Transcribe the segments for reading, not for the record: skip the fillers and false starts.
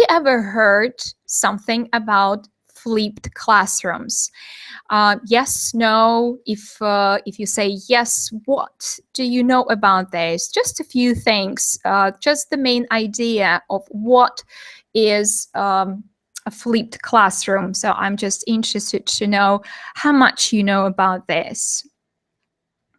you ever heard something about flipped classrooms? Yes, no. If you say yes, what do you know about this? Just a few things, just the main idea of what is a flipped classroom. So I'm just interested to know how much you know about this.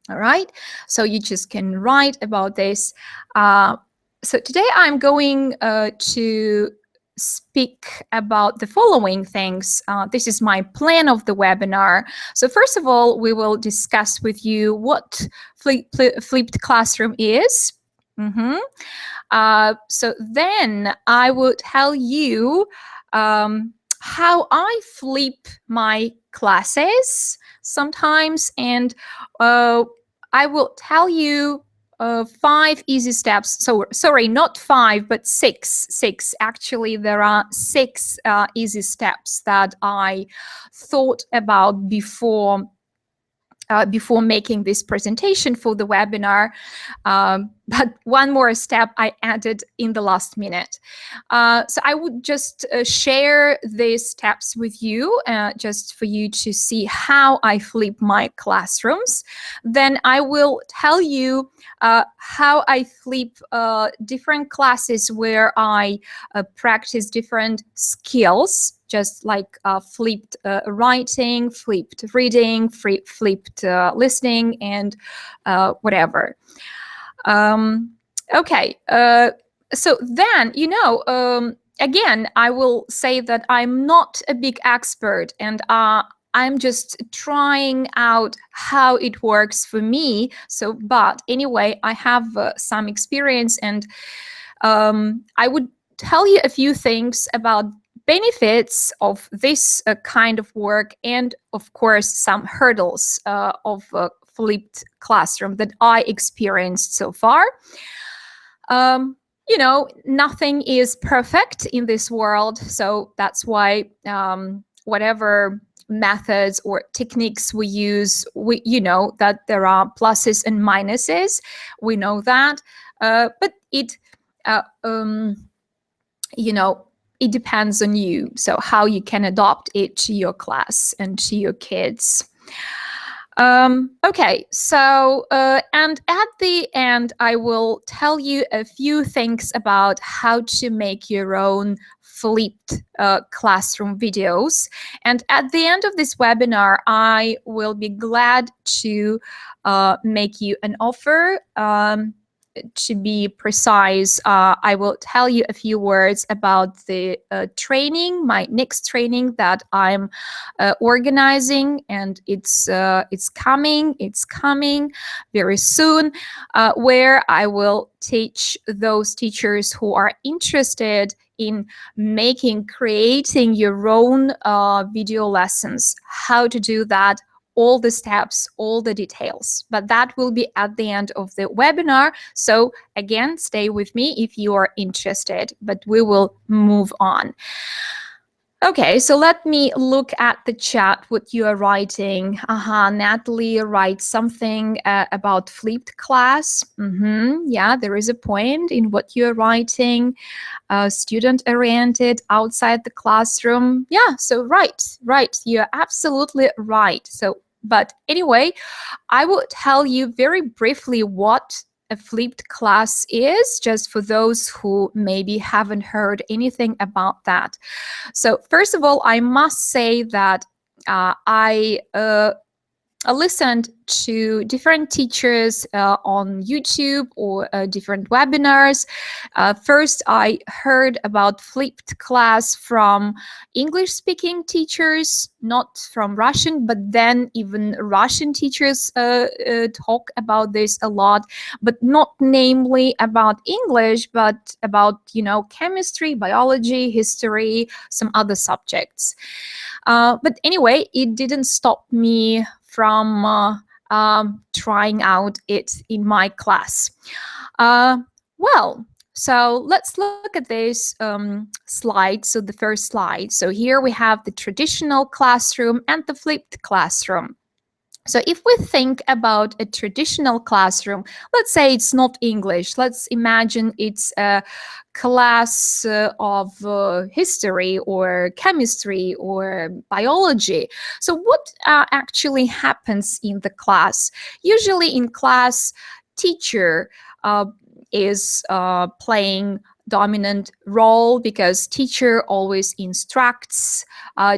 All right, so you just can write about this. So today I'm going to speak about the following things. This is my plan of the webinar. So first of all, we will discuss with you what flipped classroom is. So then I will tell you how I flip my classes sometimes, and I will tell you 5 easy steps. So sorry, not 5, but 6. Actually, there are 6 easy steps that I thought about before making this presentation for the webinar, but one more step I added in the last minute. So I would just share these steps with you, just for you to see how I flip my classrooms. Then I will tell you how I flip different classes where I practice different skills, just like flipped writing, flipped reading, flipped listening, and whatever. Okay, so then, again, I will say that I'm not a big expert, and I'm just trying out how it works for me. So, but anyway, I have some experience, and I would tell you a few things about benefits of this kind of work, and of course some hurdles of flipped classroom that I experienced so far. Nothing is perfect in this world, so that's why whatever methods or techniques we use, you know that there are pluses and minuses. We know that, but it it depends on you, so how you can adopt it to your class and to your kids. Okay, so and at the end I will tell you a few things about how to make your own flipped classroom videos. And at the end of this webinar, I will be glad to make you an offer. To be precise, I will tell you a few words about the training, my next training that I'm organizing, and it's coming very soon, where I will teach those teachers who are interested in creating your own video lessons, how to do that, all the steps, all the details. But that will be at the end of the webinar. So again, stay with me if you are interested, but we will move on. Okay, so let me look at the chat, what you are writing. Natalie writes something about flipped class. Yeah, there is a point in what you're writing. Student-oriented, outside the classroom. Yeah, so right, you're absolutely right. So, but anyway, I will tell you very briefly what a flipped class is, just for those who maybe haven't heard anything about that. So first of all, I must say that I listened to different teachers on YouTube or different webinars. First, I heard about flipped class from English-speaking teachers, not from Russian, but then even Russian teachers talk about this a lot, but not namely about English, but about, chemistry, biology, history, some other subjects. But anyway, it didn't stop me from trying out it in my class. So let's look at this slide. So the first slide. So here we have the traditional classroom and the flipped classroom. So if we think about a traditional classroom, let's say it's not English. Let's imagine it's a class of history or chemistry or biology. So what actually happens in the class? Usually in class, teacher is playing dominant role because teacher always instructs,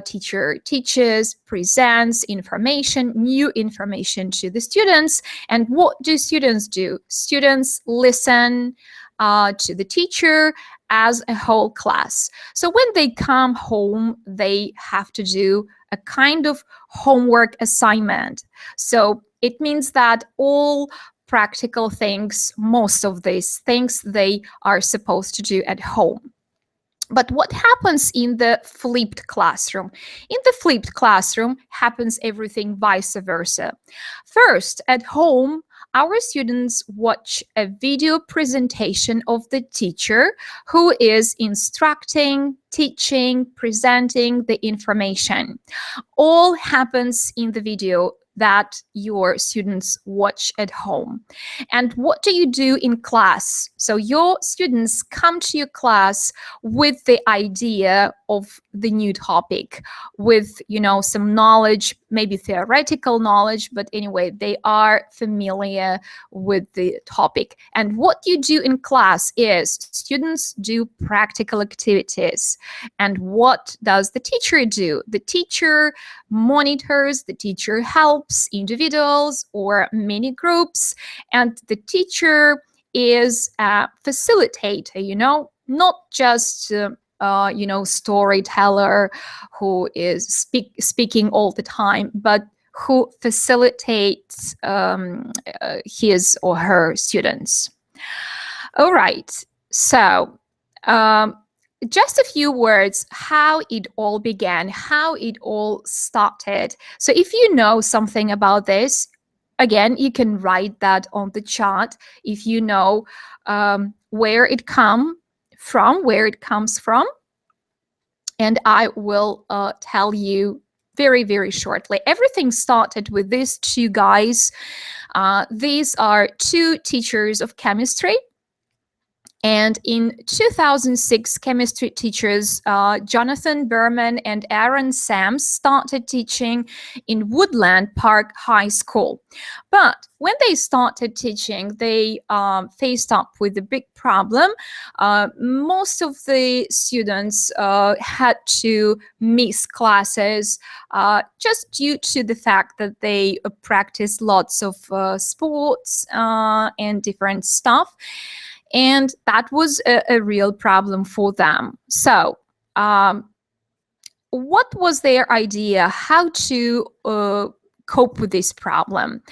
teacher teaches, presents information, new information to the students. And what do students do? Students listen to the teacher as a whole class. So when they come home, they have to do a kind of homework assignment. So it means that all practical things, most of these things they are supposed to do at home. But what happens in the flipped classroom? In the flipped classroom happens everything vice versa. First, at home, our students watch a video presentation of the teacher who is instructing, teaching, presenting the information. All happens in the video that your students watch at home. And what do you do in class? So your students come to your class with the idea of the new topic, with, some knowledge, maybe theoretical knowledge, but anyway, they are familiar with the topic. And what you do in class is students do practical activities. And what does the teacher do? The teacher monitors, the teacher helps individuals or mini groups, and the teacher is a facilitator, not just storyteller who is speaking all the time, but who facilitates his or her students. All right, so just a few words how it all began, how it all started. So if you know something about this, again, you can write that on the chart if you know where it comes from. And I will tell you very, very shortly. Everything started with these two guys. These are two teachers of chemistry. And in 2006, chemistry teachers Jonathan Berman and Aaron Sams started teaching in Woodland Park High School. But when they started teaching, they faced up with a big problem. Most of the students had to miss classes just due to the fact that they practice lots of sports and different stuff. And that was a real problem for them. So what was their idea? How to cope with this problem?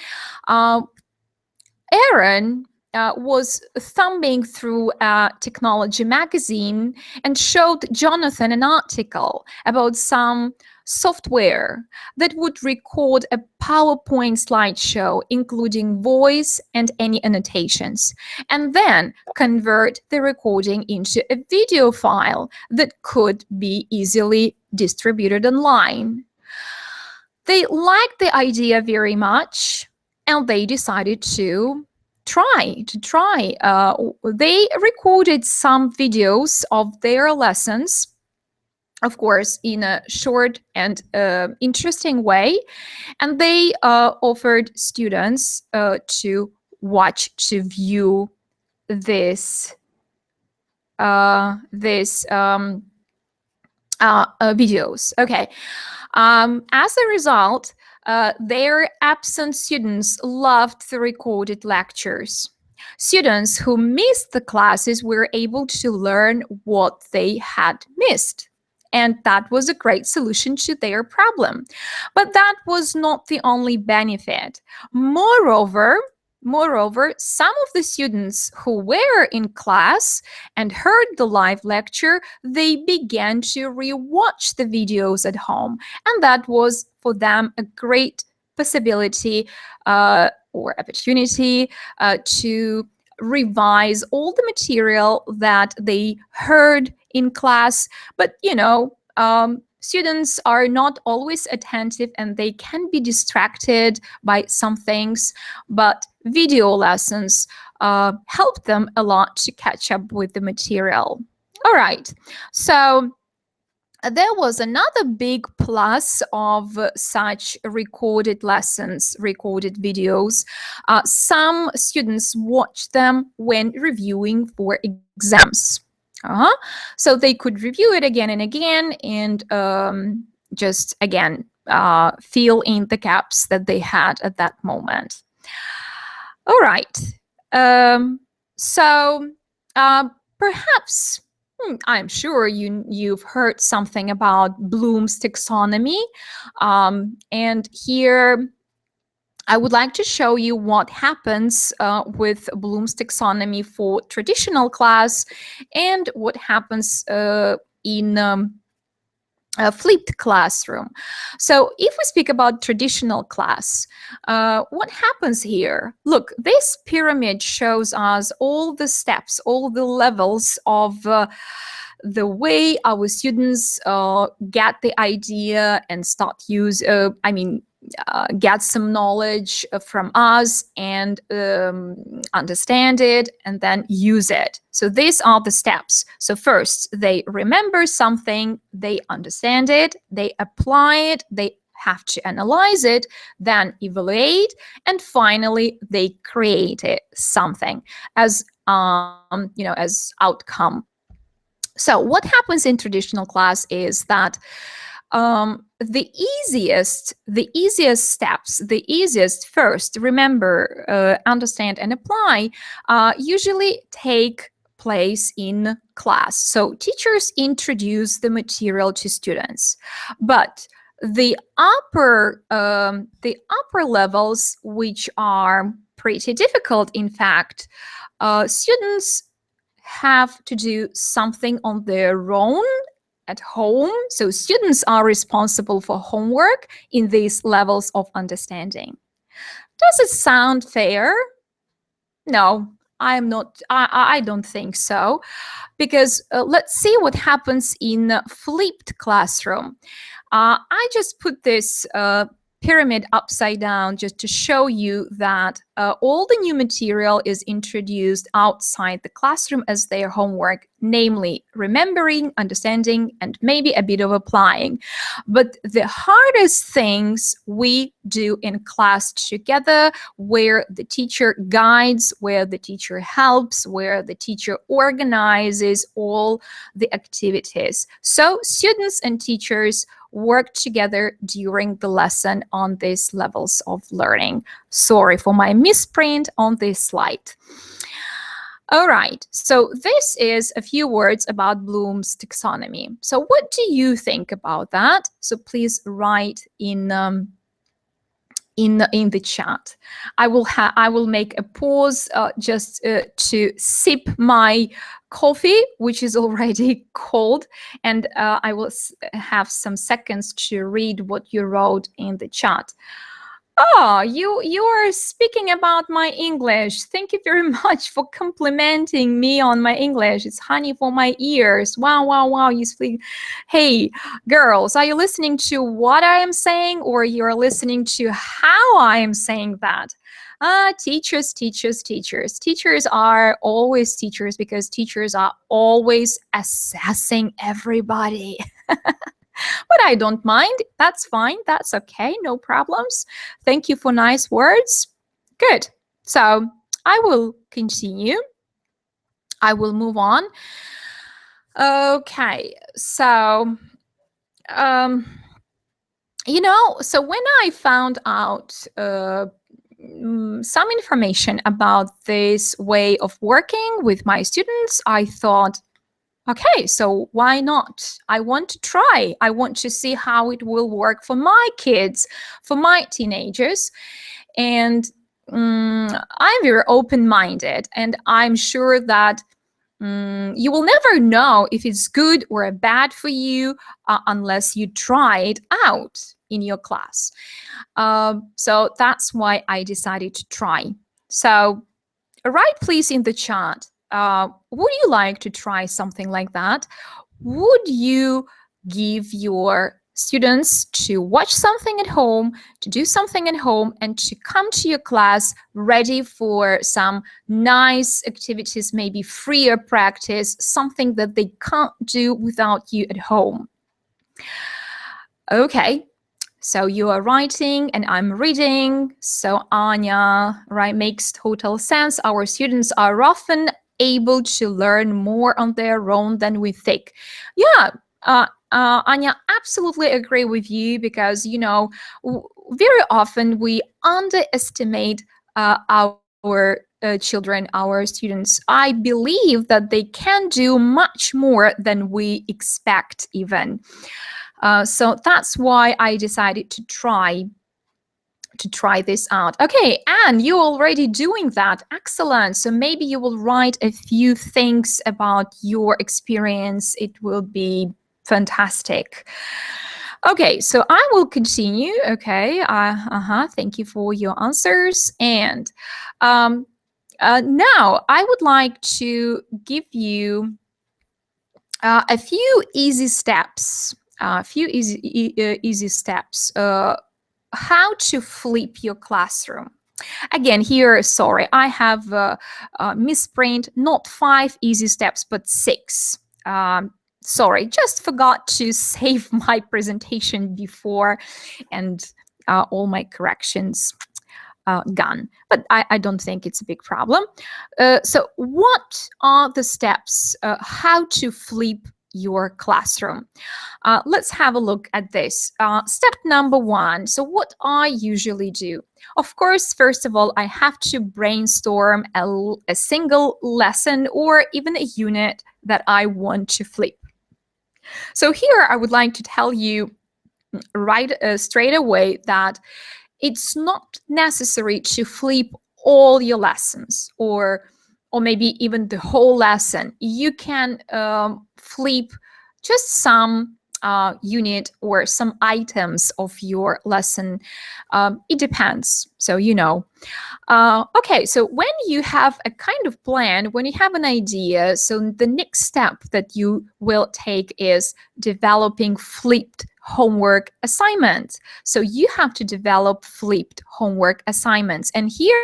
Aaron was thumbing through a technology magazine and showed Jonathan an article about some software that would record a PowerPoint slideshow, including voice and any annotations, and then convert the recording into a video file that could be easily distributed online. They liked the idea very much, and they decided to try. They recorded some videos of their lessons, of course, in a short and interesting way, and they offered students to view this videos. Okay. As a result, their absent students loved the recorded lectures. Students who missed the classes were able to learn what they had missed. And that was a great solution to their problem. But that was not the only benefit. Moreover, some of the students who were in class and heard the live lecture, they began to rewatch the videos at home. And that was for them a great possibility or opportunity to revise all the material that they heard in class. But students are not always attentive and they can be distracted by some things, but video lessons help them a lot to catch up with the material. All right, so there was another big plus of such recorded lessons, recorded videos. Some students watch them when reviewing for exams. So they could review it again and again and just again fill in the gaps that they had at that moment. All right. So perhaps I'm sure you've heard something about Bloom's taxonomy. And here I would like to show you what happens with Bloom's taxonomy for traditional class and what happens in a flipped classroom. So if we speak about traditional class, what happens here? Look, this pyramid shows us all the steps, all the levels of the way our students get the idea and start get some knowledge from us and understand it and then use it. So these are the steps. So first, they remember something, they understand it, they apply it, they have to analyze it, then evaluate, and finally they create something as as outcome. So what happens in traditional class is that the easiest steps, the easiest first, remember, understand and apply, usually take place in class. So teachers introduce the material to students, but the upper levels, which are pretty difficult, in fact, students have to do something on their own at home. So students are responsible for homework in these levels of understanding. Does it sound fair? No, I'm not. I don't think so, because let's see what happens in a flipped classroom. I just put this pyramid upside down just to show you that all the new material is introduced outside the classroom as their homework, namely remembering, understanding, and maybe a bit of applying. But the hardest things we do in class together, where the teacher guides, where the teacher helps, where the teacher organizes all the activities. So students and teachers work together during the lesson on these levels of learning. Sorry for my misprint on this slide. All right, so this is a few words about Bloom's taxonomy. So what do you think about that? So please write in the chat. I will make a pause just to sip my coffee, which is already cold, and I will have some seconds to read what you wrote in the chat. Oh, you are speaking about my English. Thank you very much for complimenting me on my English. It's honey for my ears. Wow, wow, wow. You speak. Hey, girls, are you listening to what I am saying, or you're listening to how I am saying that? Teachers, teachers, teachers. Teachers are always teachers because teachers are always assessing everybody. But I don't mind. That's fine. That's okay. No problems. Thank you for nice words. Good. So I will continue. I will move on. Okay. So, so when I found out some information about this way of working with my students, I thought, okay, so why not? I want to try. I want to see how it will work for my kids, for my teenagers. And I'm very open-minded, and I'm sure that you will never know if it's good or bad for you unless you try it out in your class. So that's why I decided to try. So write please in the chat. Would you like to try something like that? Would you give your students to watch something at home, to do something at home, and to come to your class ready for some nice activities, maybe freer practice, something that they can't do without you at home. Okay, so you are writing and I'm reading. So Anya, right, makes total sense. Our students are often able to learn more on their own than we think. Yeah, Anya, absolutely agree with you, because, you know, very often we underestimate our children, our students. I believe that they can do much more than we expect even. So that's why I decided to try this out. Okay, Anne, you're already doing that. Excellent. So maybe you will write a few things about your experience. It will be fantastic. Okay, so I will continue. Okay, thank you for your answers. And now I would like to give you a few easy steps. Easy steps. How to flip your classroom. Again, here, sorry, I have misprint, not 5 easy steps, but 6. Sorry, just forgot to save my presentation before, and all my corrections gone. But I don't think it's a big problem. So what are the steps how to flip your classroom? Let's have a look at this. Step number 1. So what I usually do, of course, first of all, I have to brainstorm a single lesson or even a unit that I want to flip. So here I would like to tell you right straight away that it's not necessary to flip all your lessons, or maybe even the whole lesson. You can flip just some unit or some items of your lesson. It depends. So, you know. Okay, so when you have a kind of plan, when you have an idea, so the next step that you will take is developing flipped homework assignments. So you have to develop flipped homework assignments. And here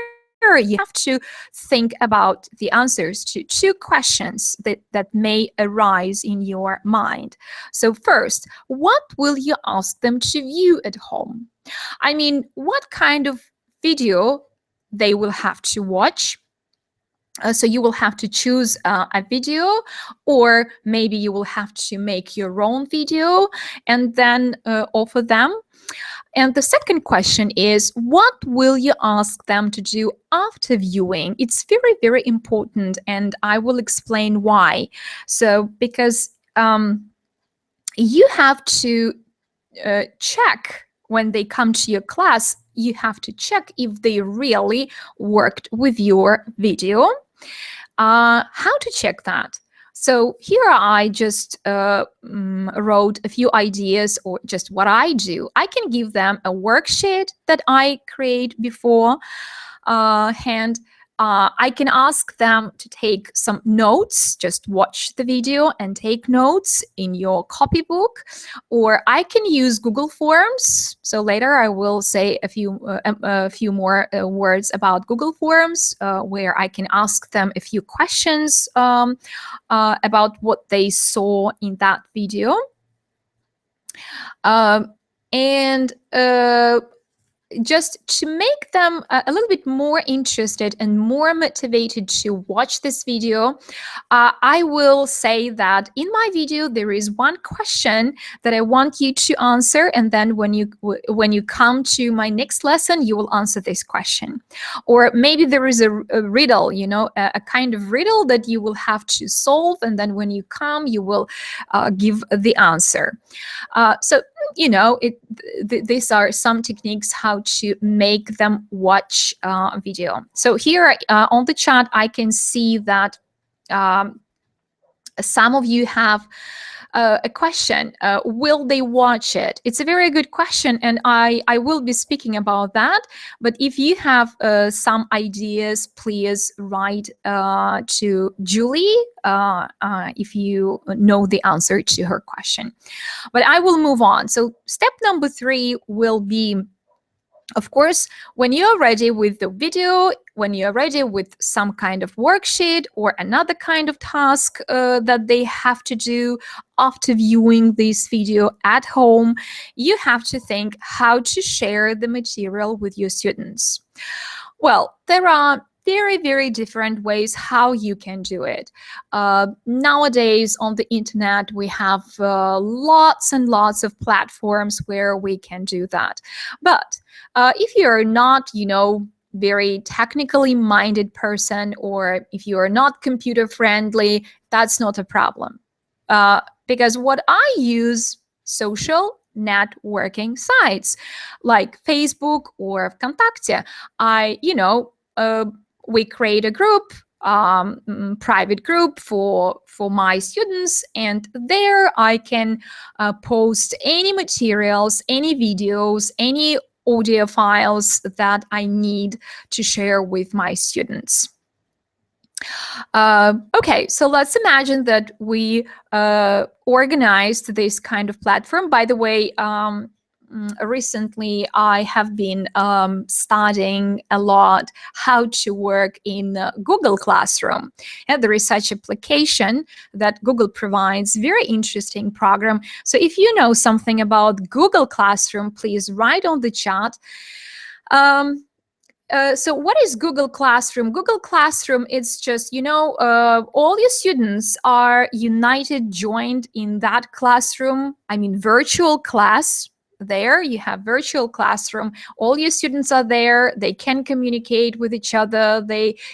you have to think about the answers to 2 questions that may arise in your mind. So first, what will you ask them to view at home? I mean, what kind of video they will have to watch? So you will have to choose a video, or maybe you will have to make your own video and then offer them. And the second question is, what will you ask them to do after viewing? It's very, very important, and I will explain why. So because you have to check when they come to your class, you have to check if they really worked with your video. How to check that? So here I just wrote a few ideas, or just what I do. I can give them a worksheet that I create beforehand. I can ask them to take some notes, just watch the video and take notes in your copybook, or I can use Google Forms. So later I will say a few more words about Google Forms, where I can ask them a few questions about what they saw in that video. And just to make them a little bit more interested and more motivated to watch this video, I will say that in my video there is one question that I want you to answer, and then when you come to my next lesson, you will answer this question. Or maybe there is a riddle, you know, a kind of riddle that you will have to solve, and then when you come, you will give the answer. So, you know, these are some techniques how to make them watch video. So here on the chat, I can see that some of you have a question. Will they watch it? It's a very good question, and I will be speaking about that. But if you have some ideas, please write to Julie if you know the answer to her question. But I will move on. So step number 3 will be, of course, when you're ready with the video, when you're ready with some kind of worksheet or another kind of task that they have to do after viewing this video at home, you have to think how to share the material with your students. Well, there are very, very different ways how you can do it. Nowadays on the internet, we have lots and lots of platforms where we can do that. But if you're not, very technically minded person, or if you are not computer friendly, that's not a problem. Because what I use social networking sites like Facebook or Вконтакте, we create a group, private group for my students, and there I can post any materials, any videos, any audio files that I need to share with my students. Okay, so let's imagine that we organized this kind of platform. By the way, recently I have been studying a lot how to work in Google Classroom, and there is such application that Google provides, very interesting program. So if you know something about Google Classroom, please write on the chat. So what is Google Classroom? Google Classroom is just, all your students are united, joined in that classroom. I mean, virtual class. There you have virtual classroom, all your students are there, they can communicate with each other,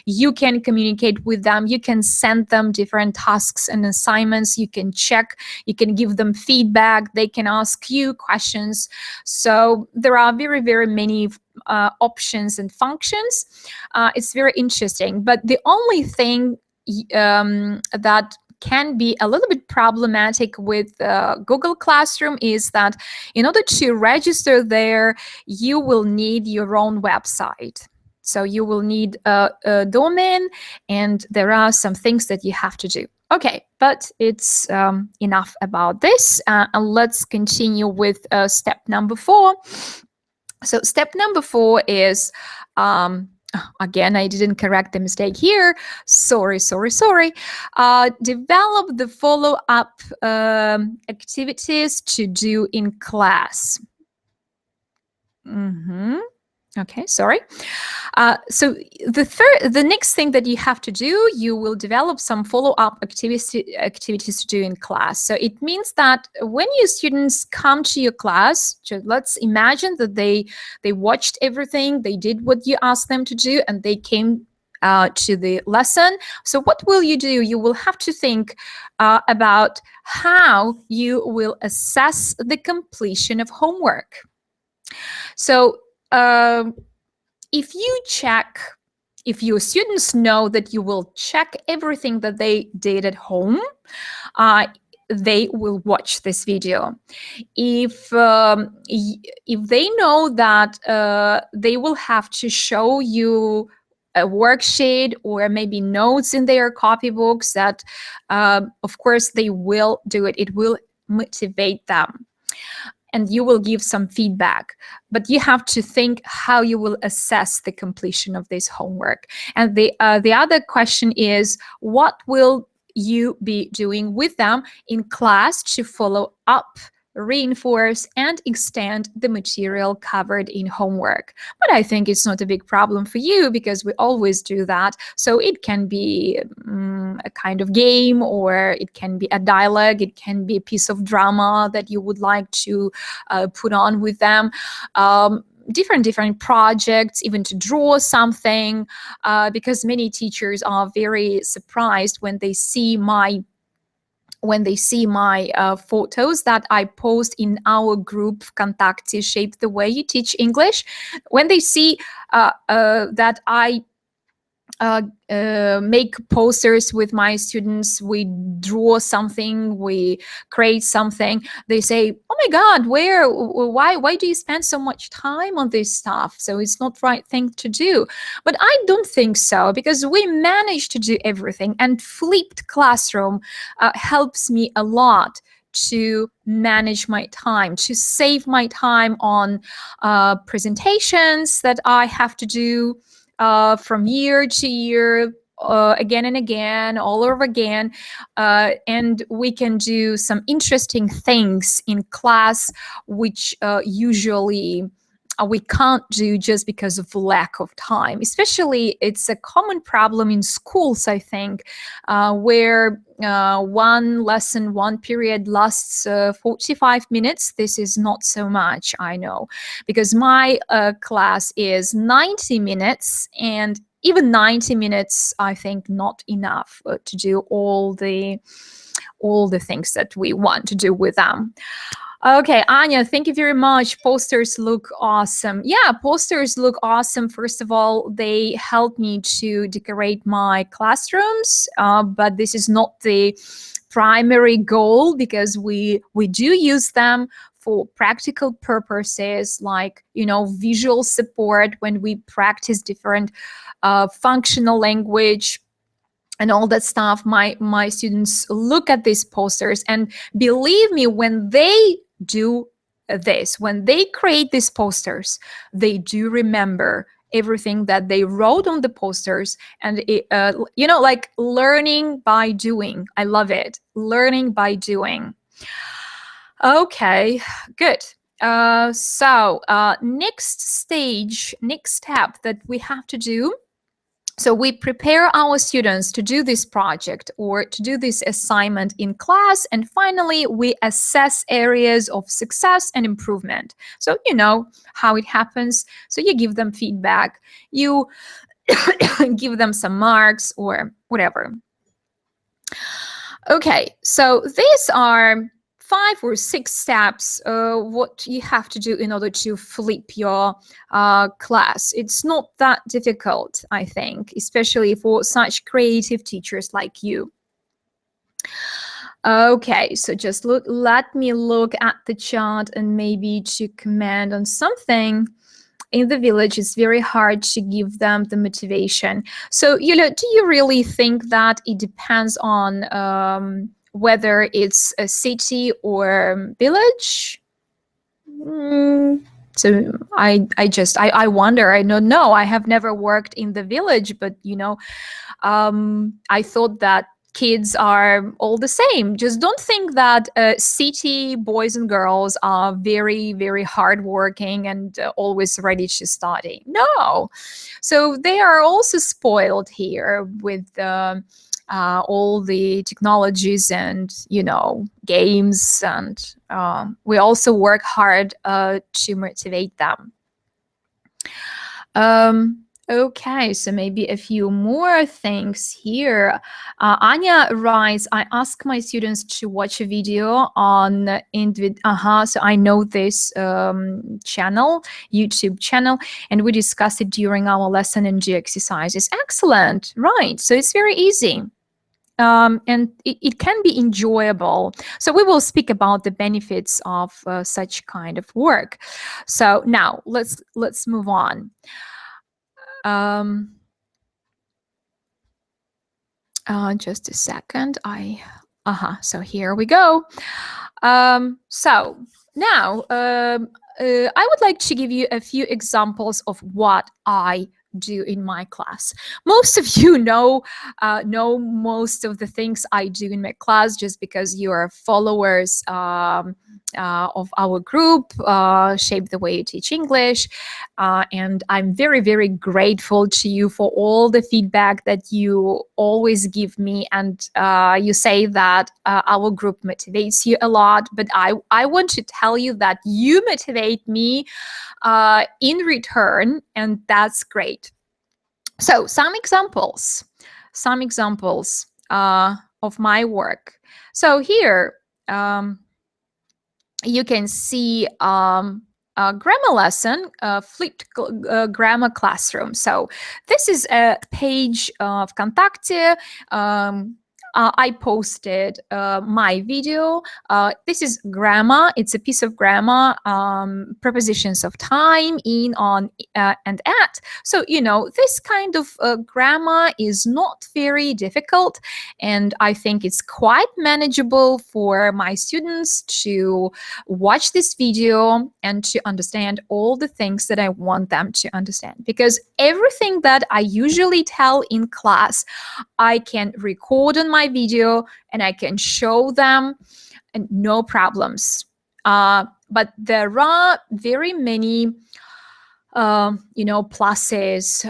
you can communicate with them, you can send them different tasks and assignments, you can check, you can give them feedback, they can ask you questions. So there are very, very many options and functions. It's very interesting, but the only thing that can be a little bit problematic with Google Classroom is that in order to register there, you will need your own website. So you will need a domain, and there are some things that you have to do. Okay, but it's enough about this. And let's continue with step number 4. So step number 4 is, again, I didn't correct the mistake here. Sorry. Develop the follow-up activities to do in class. Okay, sorry. So the next thing that you have to do, you will develop some follow-up activities to do in class. So it means that when your students come to your class, let's imagine that they watched everything, they did what you asked them to do, and they came to the lesson. So what will you do? You will have to think about how you will assess the completion of homework. So if your students know that you will check everything that they did at home, they will watch this video. If they know that they will have to show you a worksheet or maybe notes in their copybooks, that of course they will do it. It will motivate them, and you will give some feedback, but you have to think how you will assess the completion of this homework. And the other question is, what will you be doing with them in class to follow up, reinforce, and extend the material covered in homework? But I think it's not a big problem for you, because we always do that. So it can be a kind of game, or it can be a dialogue, it can be a piece of drama that you would like to put on with them. Different projects, even to draw something, because many teachers are very surprised when they see my photos that I post in our group Вконтакте, Shape the Way You Teach English. When they see that I make posters with my students. We draw something, we create something. They say, "Oh my God, why do you spend so much time on this stuff? So it's not right thing to do." But I don't think so, because we manage to do everything. And flipped classroom helps me a lot to manage my time, to save my time on presentations that I have to do from year to year, again and again, all over again. And we can do some interesting things in class, which usually we can't do just because of lack of time. Especially, it's a common problem in schools, I think, where one lesson, one period lasts 45 minutes. This is not so much, I know, because my class is 90 minutes, and even 90 minutes, I think, not enough to do all the things that we want to do with them. Okay, Anya, thank you very much. Posters look awesome. Yeah, posters look awesome. First of all, they help me to decorate my classrooms, but this is not the primary goal, because we do use them for practical purposes, like, visual support when we practice different functional language and all that stuff. My students look at these posters, and believe me, when they do this, when they create these posters, they do remember everything that they wrote on the posters. And like learning by doing. I love it. Learning by doing. Okay, good. So next step that we have to do. So we prepare our students to do this project or to do this assignment in class. And finally, we assess areas of success and improvement. So you know how it happens. So you give them feedback, you give them some marks or whatever. Okay, so these are 5 or 6 steps what you have to do in order to flip your class. It's not that difficult, I think, especially for such creative teachers like you. Okay, so just let me look at the chart and maybe to comment on something. In the village, it's very hard to give them the motivation. So, Yulia, do you really think that it depends on whether it's a city or village? So I wonder. I don't know. I have never worked in the village, but I thought that kids are all the same. Just don't think that city boys and girls are very, very hardworking and always ready to study. No. So they are also spoiled here with all the technologies and, games. And we also work hard to motivate them. Okay, so maybe a few more things here. Anya writes, I ask my students to watch a video on so I know this channel, YouTube channel, and we discuss it during our lesson and do exercises. Excellent, right? So it's very easy. And it can be enjoyable. So we will speak about the benefits of such kind of work. So now let's move on. Just a second. So here we go. So now I would like to give you a few examples of what I do in my class. Most of you know most of the things I do in my class just because you are followers of our group, Shape the Way You Teach English. And I'm very, very grateful to you for all the feedback that you always give me. And you say that our group motivates you a lot. But I want to tell you that you motivate me in return, and that's great. So some examples of my work. So here you can see grammar lesson, flipped grammar classroom. So this is a page of Вконтакте. I posted my video. This is grammar. It's a piece of grammar, prepositions of time, in, on, and at. So, this kind of grammar is not very difficult, and I think it's quite manageable for my students to watch this video and to understand all the things that I want them to understand. Because everything that I usually tell in class, I can record on my video and I can show them, and no problems. But there are very many pluses,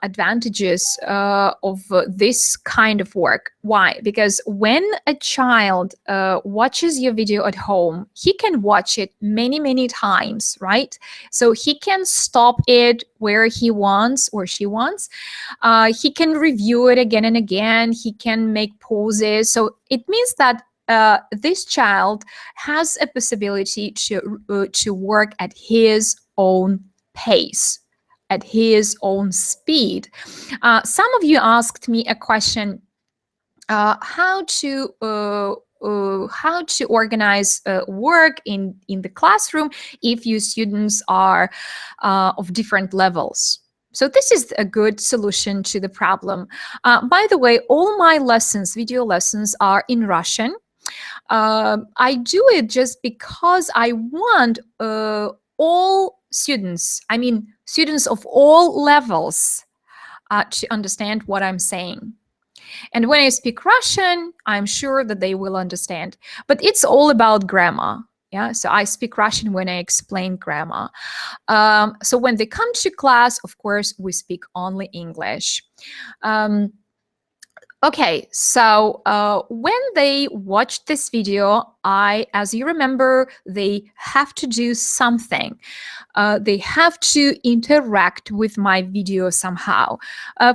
advantages of this kind of work. Why? Because when a child watches your video at home, he can watch it many, many times, right? So he can stop it where he wants or she wants. He can review it again and again. He can make pauses. So it means that this child has a possibility to work at his own pace, at his own speed. Some of you asked me a question, how to organize work in the classroom if your students are of different levels. So this is a good solution to the problem. By the way, all my lessons, video lessons, are in Russian. I do it just because I want all students, I mean students of all levels, to understand what I'm saying. And when I speak Russian, I'm sure that they will understand. But it's all about grammar. Yeah, so I speak Russian when I explain grammar. So when they come to class, of course, we speak only English. Okay, so when they watch this video, as you remember, they have to do something. They have to interact with my video somehow.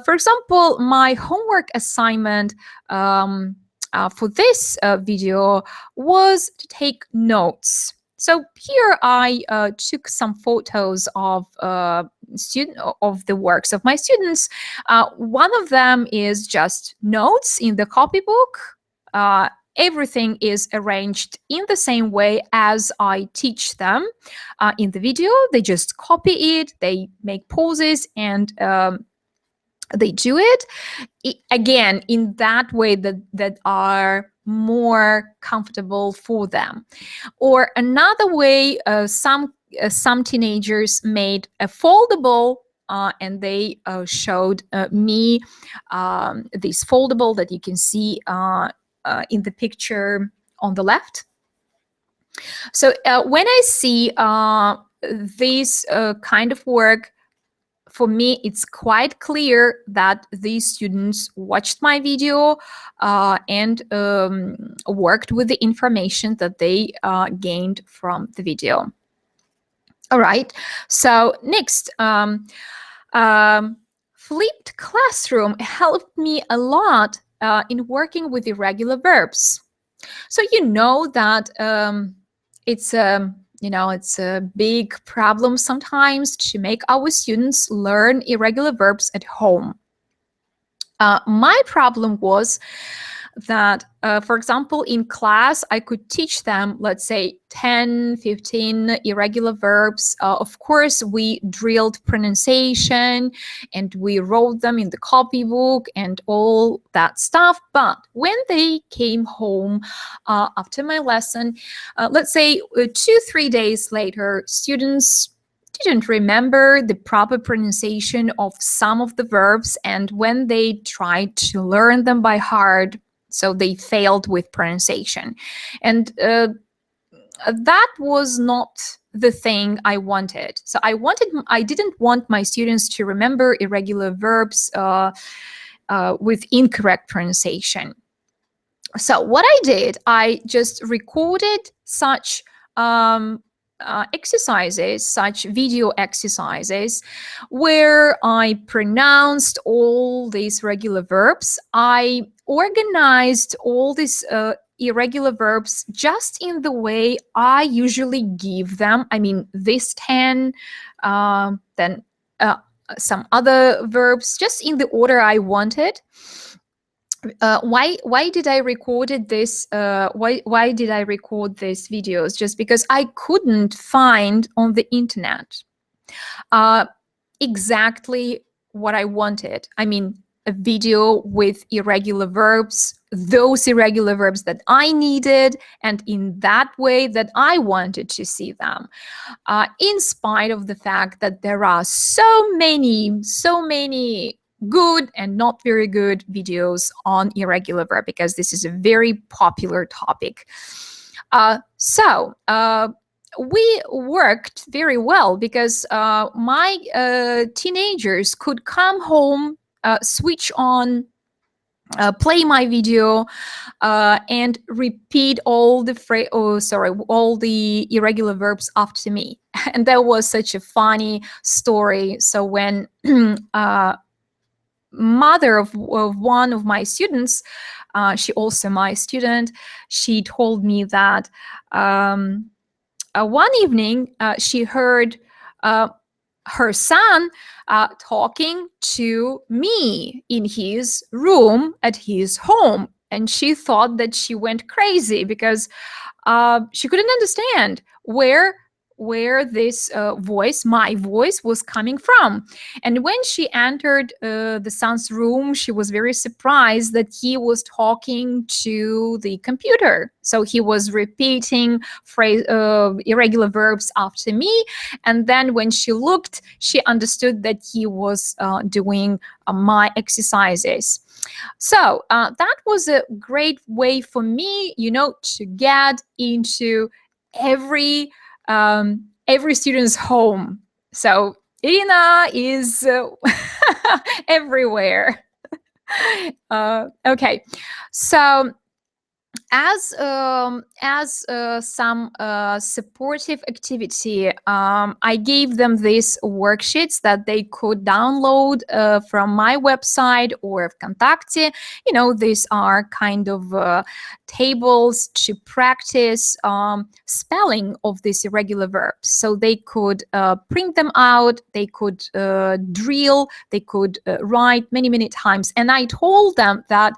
For example, my homework assignment for this video was to take notes. So here I took some photos of the works of my students. One of them is just notes in the copybook. Everything is arranged in the same way as I teach them in the video. They just copy it, they make pauses, and they do it again in that way that are more comfortable for them. Or another way, some teenagers made a foldable and they showed me this foldable that you can see in the picture on the left. So when I see this kind of work, for me, it's quite clear that these students watched my video and worked with the information that they gained from the video. All right, so next, flipped classroom helped me a lot in working with irregular verbs. So you know that it's a big problem sometimes to make our students learn irregular verbs at home. My problem was that, for example, in class, I could teach them, let's say, 10, 15 irregular verbs. Of course, we drilled pronunciation and we wrote them in the copybook and all that stuff. But when they came home after my lesson, let's say 2-3 days later, students didn't remember the proper pronunciation of some of the verbs, and when they tried to learn them by heart, so they failed with pronunciation. And that was not the thing I wanted. So I didn't want my students to remember irregular verbs with incorrect pronunciation. So what I did, I just recorded such exercises, such video exercises, where I pronounced all these regular verbs. I organized all these irregular verbs just in the way I usually give them. I mean, this 10, then some other verbs, just in the order I wanted. Why did I recorded this? Why did I record these videos? Just because I couldn't find on the internet exactly what I wanted. I mean, a video with irregular verbs, those irregular verbs that I needed, and in that way that I wanted to see them. In spite of the fact that there are so many good and not very good videos on irregular verb, because this is a very popular topic. We worked very well because my teenagers could come home, switch on, play my video, and repeat all the all the irregular verbs after me. And that was such a funny story. So when mother of one of my students, she also my student, she told me that one evening she heard her son talking to me in his room at his home, and she thought that she went crazy because she couldn't understand where this voice, my voice, was coming from. And when she entered the son's room, she was very surprised that he was talking to the computer. So he was repeating irregular verbs after me. And then when she looked, she understood that he was doing my exercises. So that was a great way for me, to get into every student's home. So Irina is everywhere. Okay, so as some supportive activity, I gave them these worksheets that they could download from my website or Vkontakte. These are kind of tables to practice spelling of these irregular verbs. So they could print them out, they could drill, they could write many times. And I told them that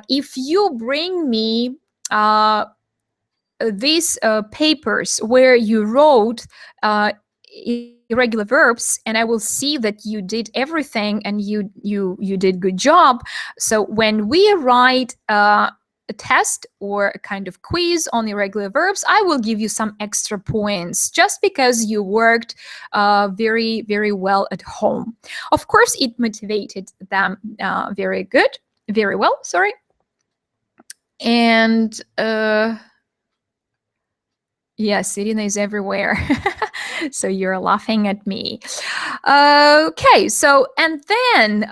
if you bring me these papers where you wrote irregular verbs, and I will see that you did everything and you did good job. So when we write a test or a kind of quiz on irregular verbs, I will give you some extra points just because you worked very well at home. Of course, it motivated them very well, sorry. And yes, Irina is everywhere. So you're laughing at me. Okay, so and then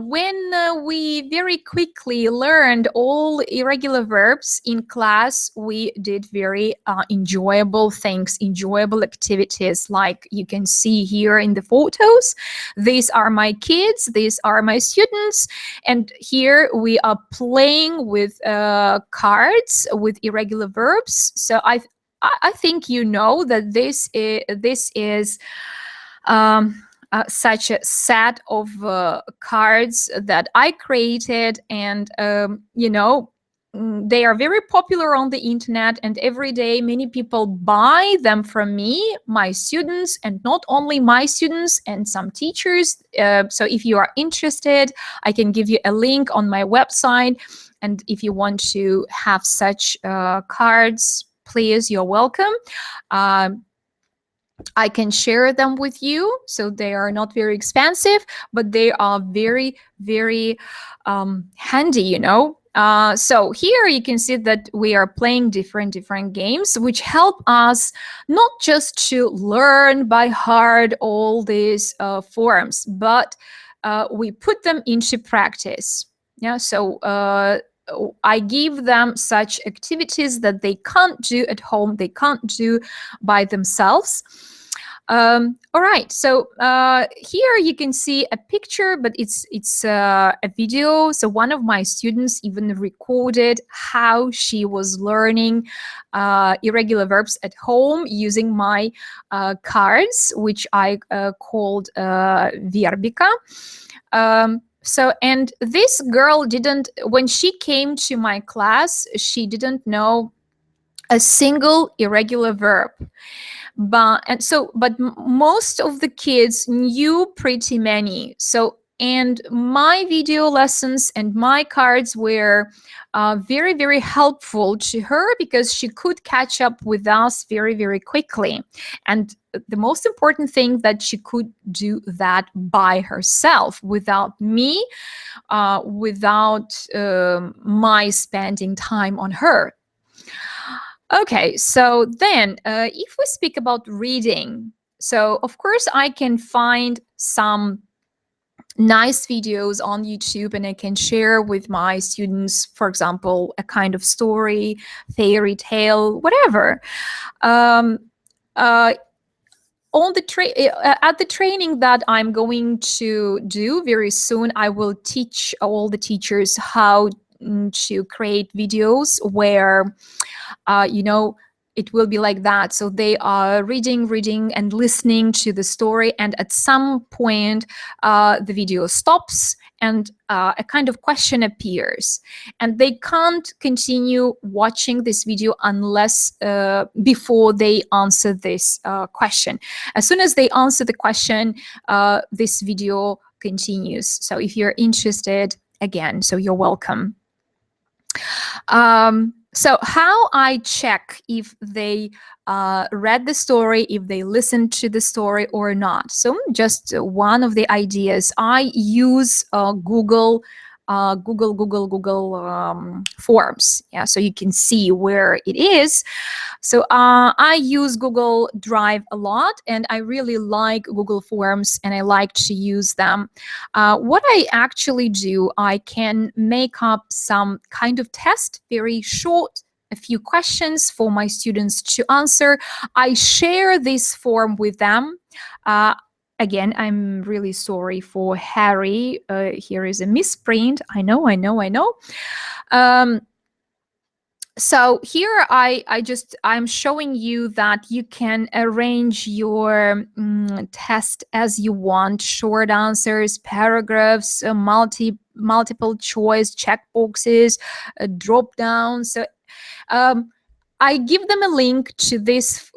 when we very quickly learned all irregular verbs in class, we did very enjoyable things, enjoyable activities, like you can see here in the photos. These are my kids, these are my students, and here we are playing with cards with irregular verbs. So I think you know that this is such a set of cards that I created, and they are very popular on the internet, and every day many people buy them from me, my students, and not only my students, and some teachers. So if you are interested, I can give you a link on my website, and if you want to have such cards, please, you're welcome. I can share them with you. So they are not very expensive, but they are very handy, So here you can see that we are playing different games, which help us not just to learn by heart all these forms, but we put them into practice. Yeah, so I give them such activities that they can't do at home, they can't do by themselves. All right, so here you can see a picture, but it's a video. So one of my students even recorded how she was learning irregular verbs at home using my cards, which I called Verbika. And this girl when she came to my class, she didn't know a single irregular verb. But most of the kids knew pretty many. And my video lessons and my cards were very, very helpful to her because she could catch up with us very, very quickly. And the most important thing, that she could do that by herself without me, without my spending time on her. Okay, so then if we speak about reading, so of course I can find some nice videos on YouTube and I can share with my students, for example, a kind of story, fairy tale, whatever. At the training that I'm going to do very soon, I will teach all the teachers how to create videos where it will be like that. So they are reading and listening to the story, and at some point the video stops and a kind of question appears, and they can't continue watching this video unless before they answer this question. As soon as they answer the question, this video continues. So if you're interested, again, so you're welcome. So how I check if they read the story, if they listened to the story or not. So just one of the ideas, I use Google Forms. Yeah, so you can see where it is. So I use Google Drive a lot, and I really like Google Forms, and I like to use them. What I actually do, I can make up some kind of test, very short, a few questions for my students to answer. I share this form with them. Again, I'm really sorry for Harry. Here is a misprint. I know. So here I'm showing you that you can arrange your test as you want: short answers, paragraphs, multiple choice, checkboxes, drop down. So I give them a link to this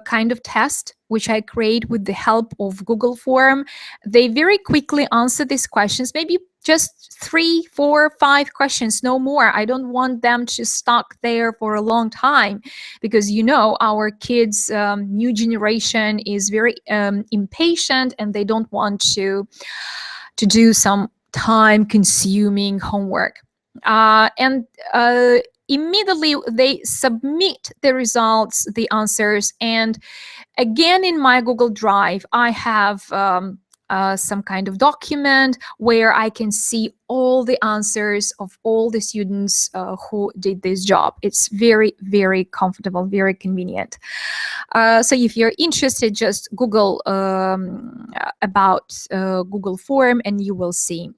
kind of test, which I create with the help of Google Form. They very quickly answer these questions, maybe just 3, 4, 5 questions, no more. I don't want them to stuck there for a long time, because our kids, new generation is very impatient, and they don't want to do some time-consuming homework. Immediately they submit the results, the answers, and again in my Google Drive I have some kind of document where I can see all the answers of all the students who did this job. It's very, very comfortable, very convenient. So if you're interested, just Google about Google Form and you will see.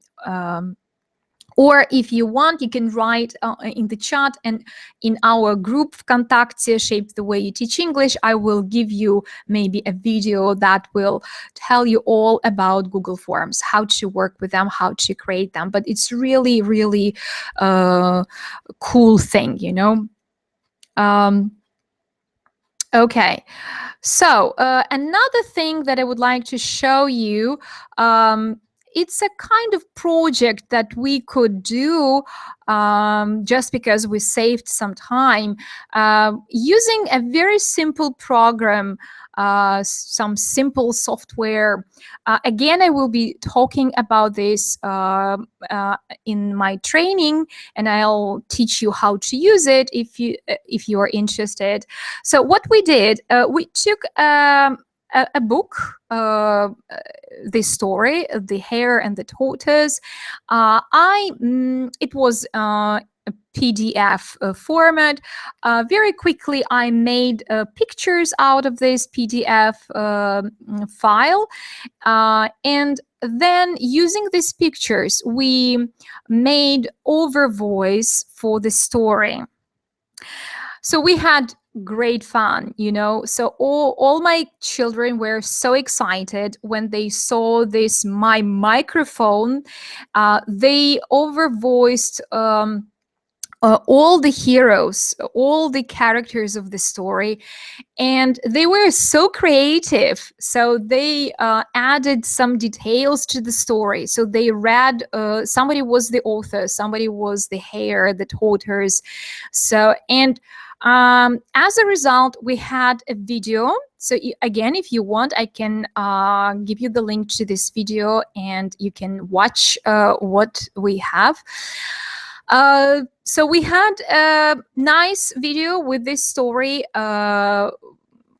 Or if you want, you can write in the chat, and in our group Вконтакте, Shape the Way You Teach English, I will give you maybe a video that will tell you all about Google Forms, how to work with them, how to create them. But it's really, really cool thing, Okay, so another thing that I would like to show you, it's a kind of project that we could do just because we saved some time, using a very simple program, some simple software. Again, I will be talking about this in my training, and I'll teach you how to use it if you are interested. So what we did, we took a book, this story, The Hare and the Tortoise. It was PDF format. Very quickly, I made pictures out of this PDF file. And then using these pictures, we made overvoice for the story. So we had great fun, you know. So all my children were so excited when they saw this my microphone. They overvoiced all the heroes, all the characters of the story, and they were so creative. So they added some details to the story. So they read, somebody was the author, somebody was the hare, the tortoise. So, and as a result, we had a video. So again, if you want, I can give you the link to this video and you can watch what we have. So we had a nice video with this story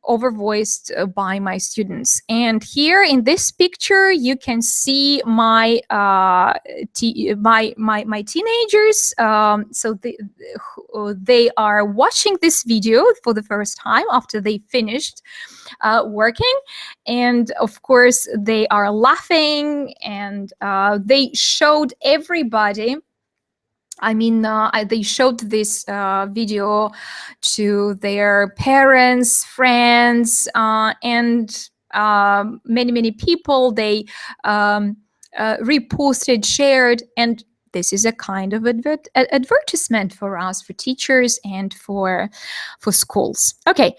overvoiced by my students. And here in this picture, you can see my my teenagers. So they are watching this video for the first time after they finished working, and of course they are laughing, and they showed everybody. I mean, they showed this video to their parents, friends, and many people. They reposted, shared, and this is a kind of advertisement for us, for teachers, and for schools. Okay,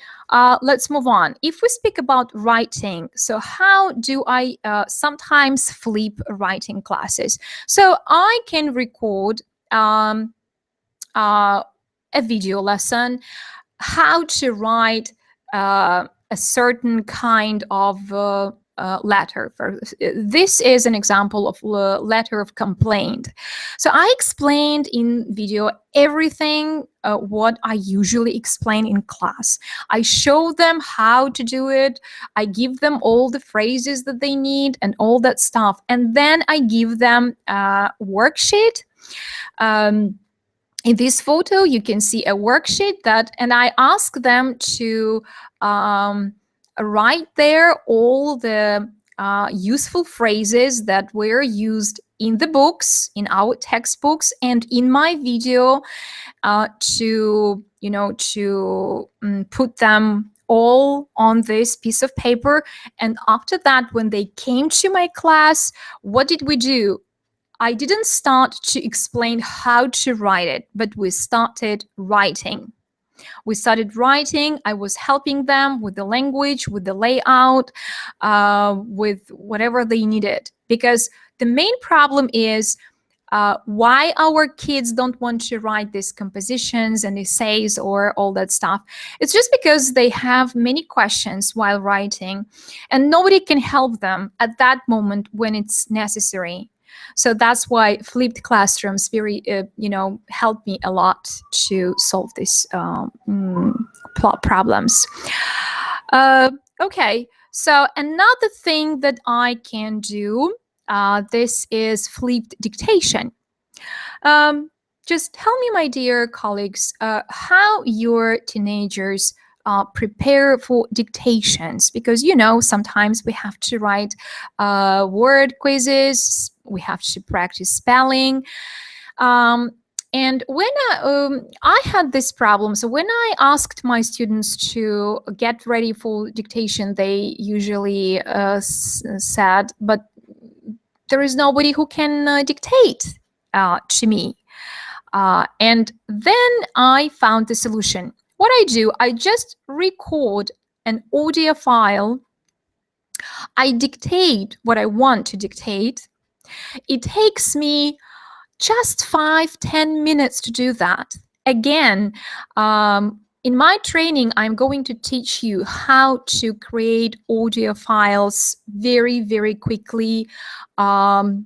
let's move on. If we speak about writing, so how do I sometimes flip writing classes? So I can record a video lesson, how to write a certain kind of letter. This is an example of letter of complaint. So I explained in video everything what I usually explain in class. I show them how to do it. I give them all the phrases that they need and all that stuff. And then I give them a worksheet. In this photo, you can see a worksheet and I ask them to write there all the useful phrases that were used in the books, in our textbooks, and in my video, to put them all on this piece of paper. And after that, when they came to my class, what did we do? I didn't start to explain how to write it, but we started writing. We started writing. I was helping them with the language, with the layout, with whatever they needed. Because the main problem is why our kids don't want to write these compositions and essays or all that stuff. It's just because they have many questions while writing, and nobody can help them at that moment when it's necessary. So that's why flipped classrooms very, help me a lot to solve these problems. Okay, so another thing that I can do, this is flipped dictation. Just tell me, my dear colleagues, how your teenagers prepare for dictations, because sometimes we have to write word quizzes, we have to practice spelling, and when I had this problem, so when I asked my students to get ready for dictation, they usually said, but there is nobody who can dictate to me. And then I found the solution. What I do, I just record an audio file. I dictate what I want to dictate. It takes me just 5-10 minutes to do that. Again, in my training, I'm going to teach you how to create audio files very, very quickly, and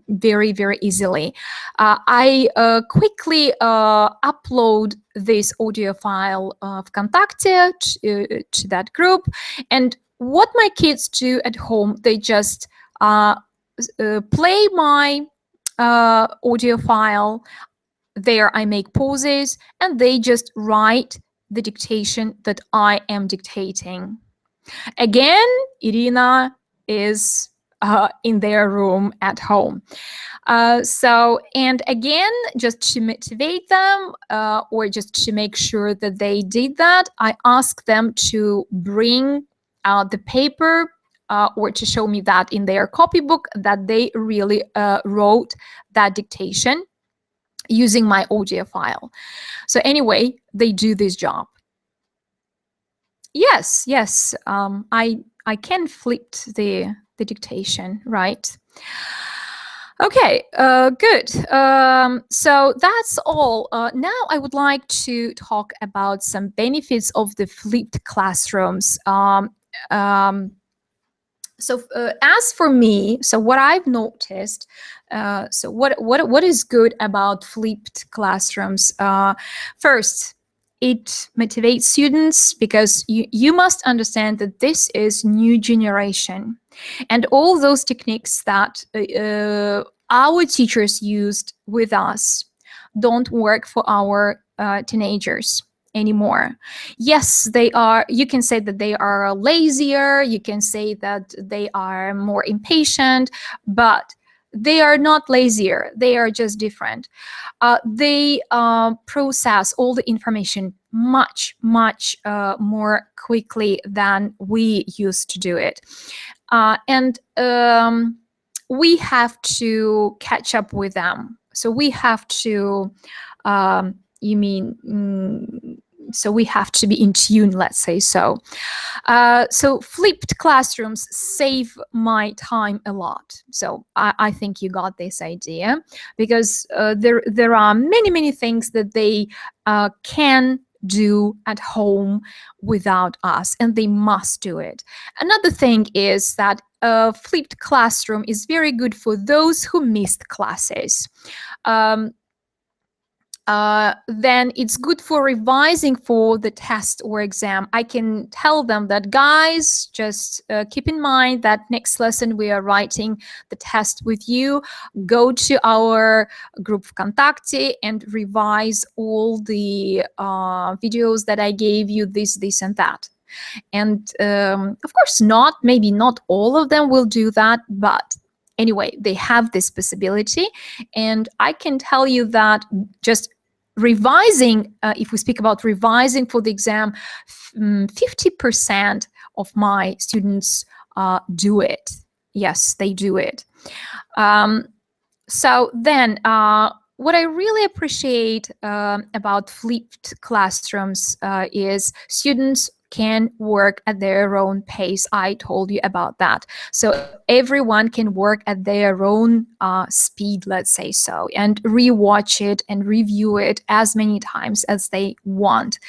very, very easily. I quickly upload this audio file of Вконтакте to that group. And what my kids do at home, they just play my audio file. There I make pauses and they just write the dictation that I am dictating. Again, Irina is in their room at home. And again, just to motivate them or just to make sure that they did that, I ask them to bring the paper or to show me that in their copybook that they really wrote that dictation using my audio file. So anyway, they do this job. Yes, I can flip the dictation, right? Okay, good. So that's all. Now I would like to talk about some benefits of the flipped classrooms. So as for me, so what I've noticed, so what is good about flipped classrooms? First, it motivates students because you must understand that this is new generation, and all those techniques that our teachers used with us don't work for our teenagers anymore. Yes, they are. You can say that they are lazier. You can say that they are more impatient, but they are not lazier. They are just different. They process all the information much more quickly than we used to do it, and we have to catch up with them. So we have to so we have to be in tune, let's say so. So flipped classrooms save my time a lot. So I think you got this idea, because there are many things that they can do at home without us, and they must do it. Another thing is that a flipped classroom is very good for those who missed classes. Then it's good for revising for the test or exam. I can tell them that, guys, just keep in mind that next lesson we are writing the test with you. Go to our group Vkontakte and revise all the videos that I gave you, this and that. And of course, maybe not all of them will do that, but anyway, they have this possibility. And I can tell you that just revising, if we speak about revising for the exam, 50% of my students do it. Yes, they do it. So then, what I really appreciate about flipped classrooms is students can work at their own pace. I told you about that. So everyone can work at their own speed, let's say so, and rewatch it and review it as many times as they want.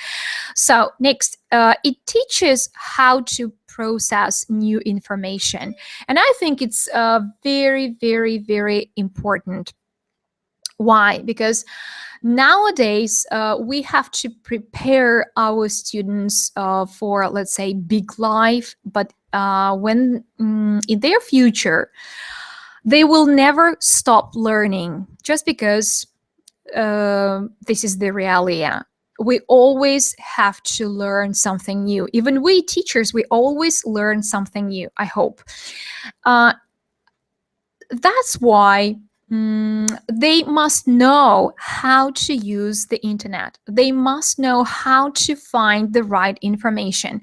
So next, it teaches how to process new information. And I think it's very important. Why? Because nowadays we have to prepare our students for, let's say, big life, but when in their future they will never stop learning, just because this is the reality. We always have to learn something new. Even we teachers, we always learn something new, I hope. That's why they must know how to use the internet. They must know how to find the right information.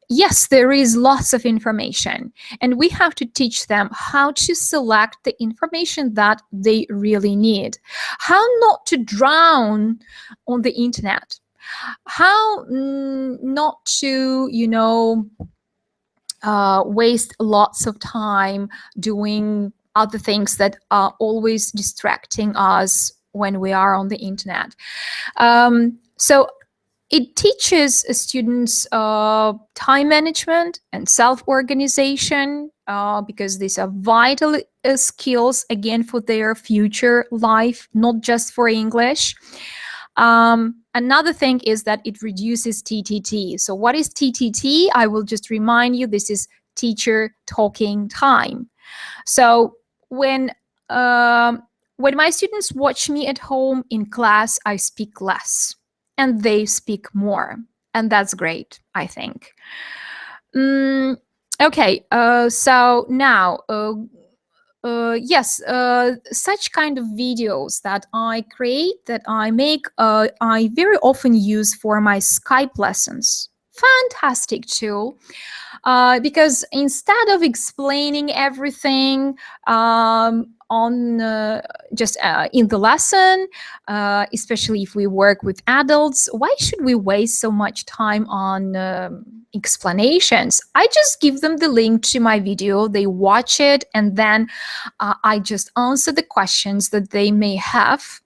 Yes, there is lots of information, and we have to teach them how to select the information that they really need, how not to drown on the internet, how not to, waste lots of time doing other things that are always distracting us when we are on the internet. So it teaches students time management and self-organization, because these are vital skills, again, for their future life, not just for English. Another thing is that it reduces TTT. So what is TTT? I will just remind you, this is teacher talking time. So when When my students watch me at home, in class, I speak less and they speak more. And that's great, I think. Okay, so now, yes, such kind of videos that I create, that I make, I very often use for my Skype lessons. Fantastic tool. Because instead of explaining everything on just in the lesson, especially if we work with adults, why should we waste so much time on explanations? I just give them the link to my video, they watch it, and then I just answer the questions that they may have,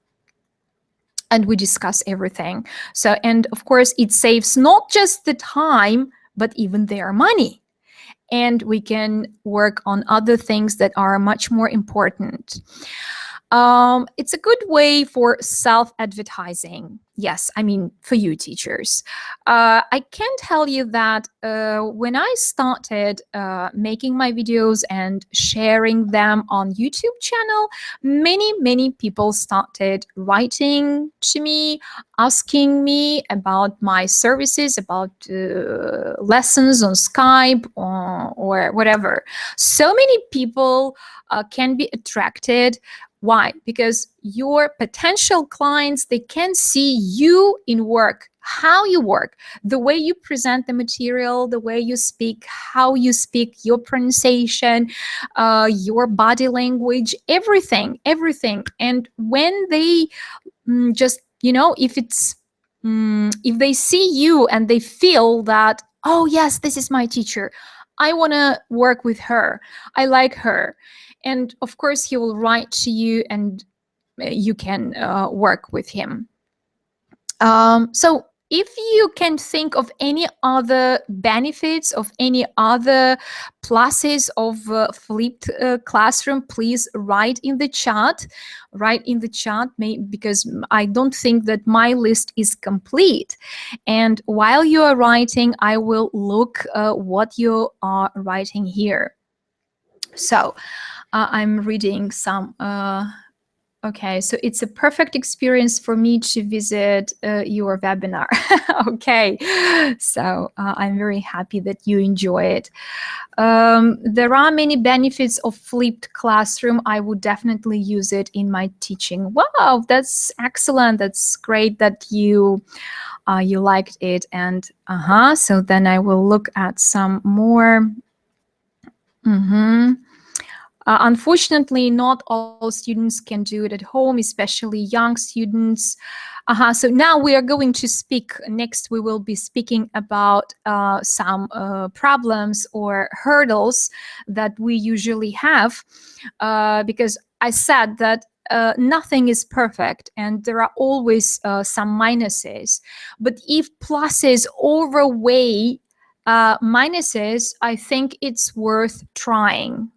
and we discuss everything. So, and of course, it saves not just the time, but even their money. And we can work on other things that are much more important. It's a good way for self-advertising. Yes, I mean, for you teachers. I can tell you that when I started making my videos and sharing them on YouTube channel, many people started writing to me, asking me about my services, about lessons on Skype or whatever. So many people can be attracted. Why? Because your potential clients, they can see you in work, how you work, the way you present the material, the way you speak, how you speak, your pronunciation, your body language, everything. And when they just, if they see you and they feel that, oh yes, this is my teacher, I want to work with her, I like her. And of course, he will write to you and you can work with him. So if you can think of any other benefits, of any other pluses of flipped classroom, please write in the chat. Because I don't think that my list is complete. And while you are writing, I will look what you are writing here. So I'm reading some. Okay, so it's a perfect experience for me to visit your webinar. Okay, so I'm very happy that you enjoy it. There are many benefits of flipped classroom. I would definitely use it in my teaching. Wow, that's excellent. That's great that you liked it. And so then I will look at some more. Unfortunately, not all students can do it at home, especially young students. So now we are going to speak. Next, we will be speaking about some problems or hurdles that we usually have, because I said that nothing is perfect and there are always some minuses. But if pluses overweigh minuses, I think it's worth trying.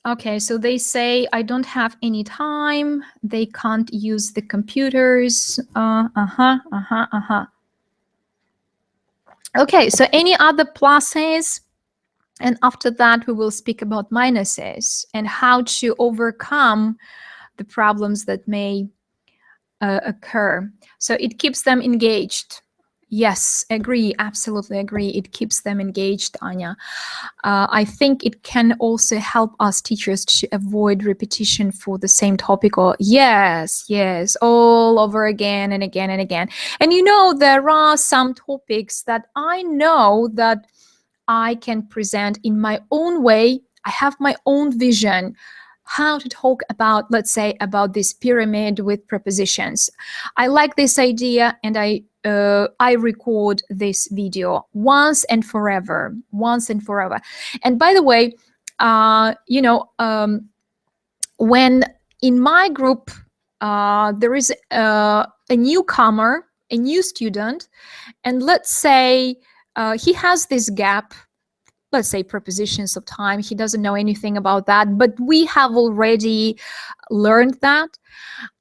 Okay, so they say, I don't have any time. They can't use the computers. Okay, so any other pluses? And after that, we will speak about minuses and how to overcome the problems that may occur. So it keeps them engaged. Yes, agree, absolutely agree. It keeps them engaged, Anya. I think it can also help us teachers to avoid repetition for the same topic, or yes, all over again and again and again. And there are some topics that I know that I can present in my own way. I have my own vision how to talk about, let's say, about this pyramid with prepositions. I like this idea and I record this video once and forever. And by the way, when in my group there is a newcomer, a new student, and let's say he has this gap let's say, prepositions of time. He doesn't know anything about that, but we have already learned that.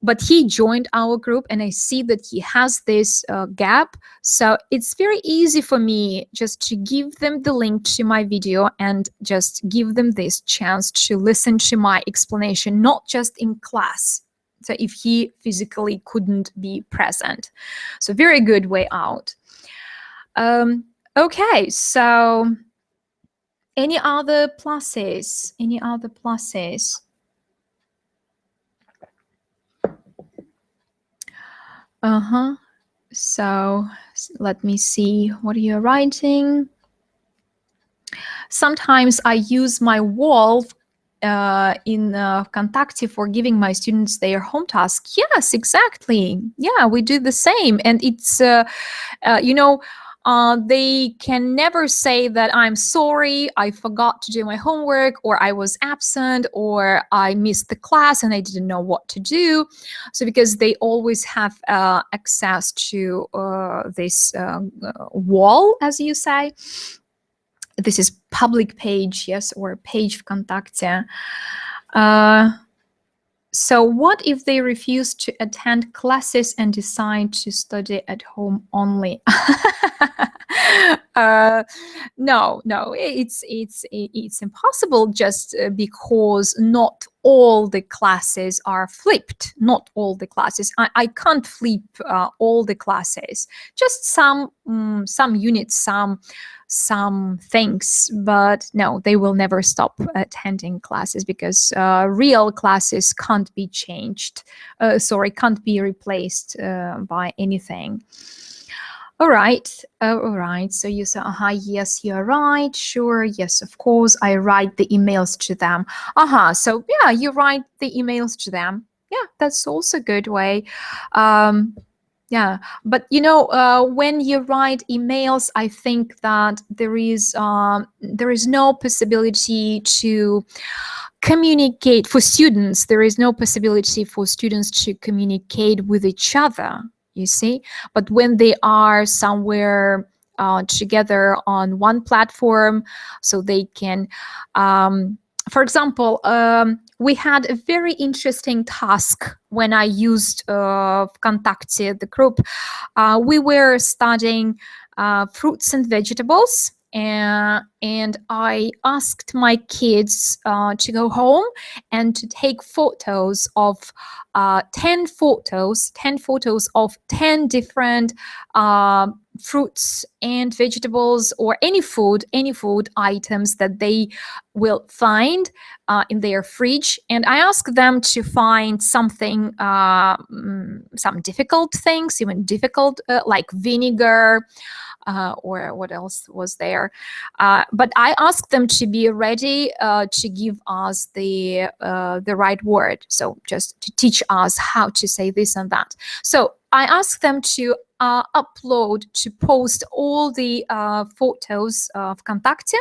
But he joined our group, and I see that he has this gap. So it's very easy for me just to give them the link to my video and just give them this chance to listen to my explanation, not just in class. So if he physically couldn't be present. So very good way out. Okay, so any other pluses? Any other pluses? So let me see what you're writing. Sometimes I use my wall in Vkontakte for giving my students their home task. Yes, exactly. Yeah, we do the same. And it's, they can never say that I'm sorry, I forgot to do my homework, or I was absent, or I missed the class and I didn't know what to do. So because they always have access to this wall, as you say. This is public page, yes, or page Vkontakte. So what if they refuse to attend classes and decide to study at home only? No, it's impossible, just because not all the classes are flipped. Not all the classes. I can't flip all the classes. Just some units, some things, but no, they will never stop attending classes, because real classes can't be changed. Can't be replaced by anything. All right. So you say, yes, you're right. Sure. Yes, of course. I write the emails to them. So yeah, you write the emails to them. Yeah, that's also a good way. Yeah, but when you write emails, I think that there is no possibility to communicate for students. There is no possibility for students to communicate with each other, you see. But when they are somewhere together on one platform, so they can, for example, we had a very interesting task when I used Vkontakte, the group. We were studying fruits and vegetables, and I asked my kids to go home and to take photos of 10 photos of 10 different fruits and vegetables, or any food items that they will find in their fridge. And I asked them to find something, some difficult things, even difficult, like vinegar, or what else was there. But I asked them to be ready to give us the right word. So just to teach us how to say this and that. So I asked them to post all the photos of Vkontakte.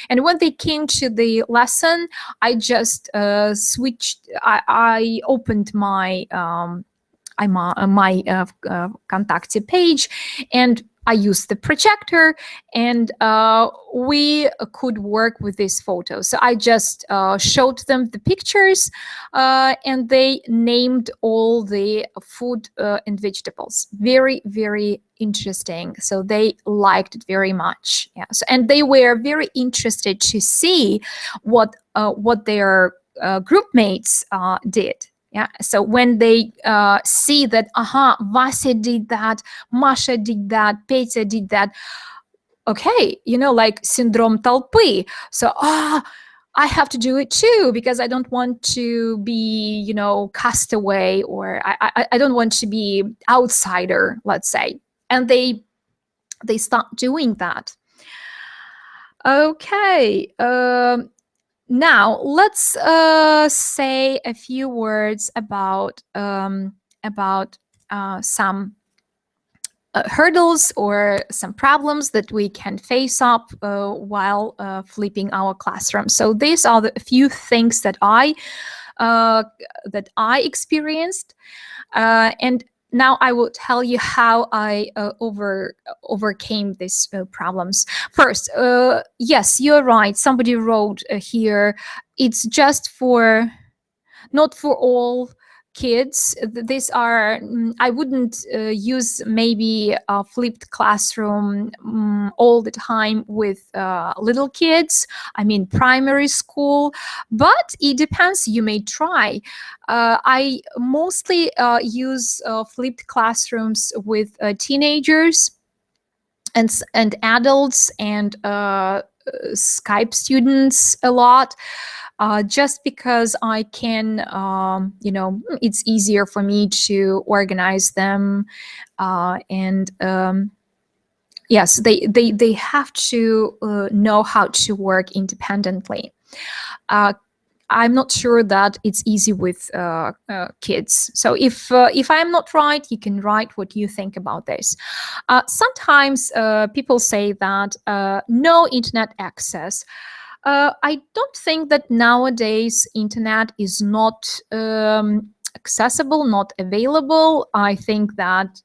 And when they came to the lesson, I just switched. I opened my Vkontakte page, and I used the projector, and we could work with these photos. So I just showed them the pictures, and they named all the food and vegetables. Very, very interesting. So they liked it very much. Yeah. So, and they were very interested to see what their group mates did. Yeah. So when they see that, Vasya did that, Masha did that, Petya did that. Okay, like syndrome толпы. So, I have to do it too, because I don't want to be, cast away, or I don't want to be outsider, let's say. And they start doing that. Okay. Now let's say a few words about some hurdles or some problems that we can face up while flipping our classroom. So these are the few things that I experienced, and now I will tell you how I overcame these problems. First, yes, you're right. Somebody wrote here, it's just for, not for all kids. These are, I wouldn't use maybe a flipped classroom all the time with little kids. I mean, primary school, but it depends. You may try. I mostly use flipped classrooms with teenagers and adults and Skype students a lot. Just because I can, it's easier for me to organize them, and yes, they have to know how to work independently. I'm not sure that it's easy with kids. So if I'm not right, you can write what you think about this. Sometimes people say that no internet access. I don't think that nowadays internet is not accessible, not available. I think that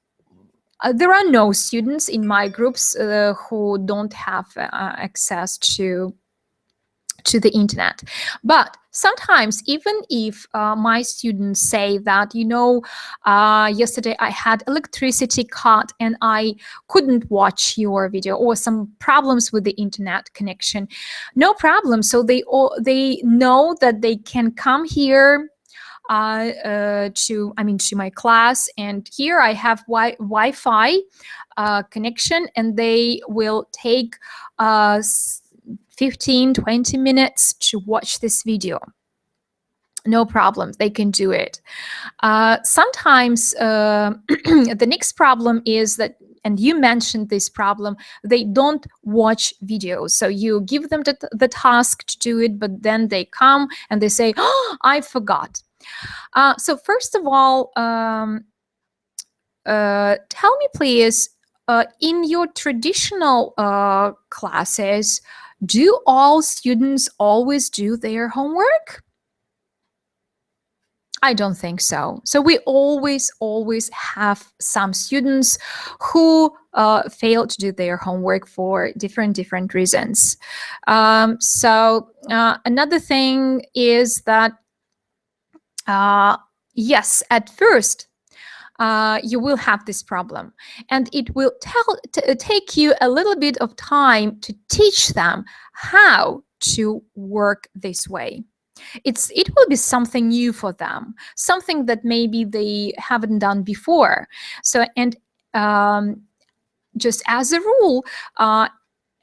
there are no students in my groups who don't have access to the internet. But sometimes, even if my students say that, yesterday I had electricity cut and I couldn't watch your video, or some problems with the internet connection, no problem. So they know that they can come here to my class, and here I have Wi-Fi connection, and they will take 15-20 minutes to watch this video. No problem, they can do it. Sometimes the next problem is that, and you mentioned this problem, they don't watch videos. So you give them the task to do it, but then they come and they say, oh, I forgot. So first of all, tell me please, in your traditional classes, do all students always do their homework? I don't think so. So we always have some students who fail to do their homework for different reasons. So another thing is that, yes, at first, you will have this problem, and it will take you a little bit of time to teach them how to work this way. It will be something new for them, something that maybe they haven't done before. So, and just as a rule,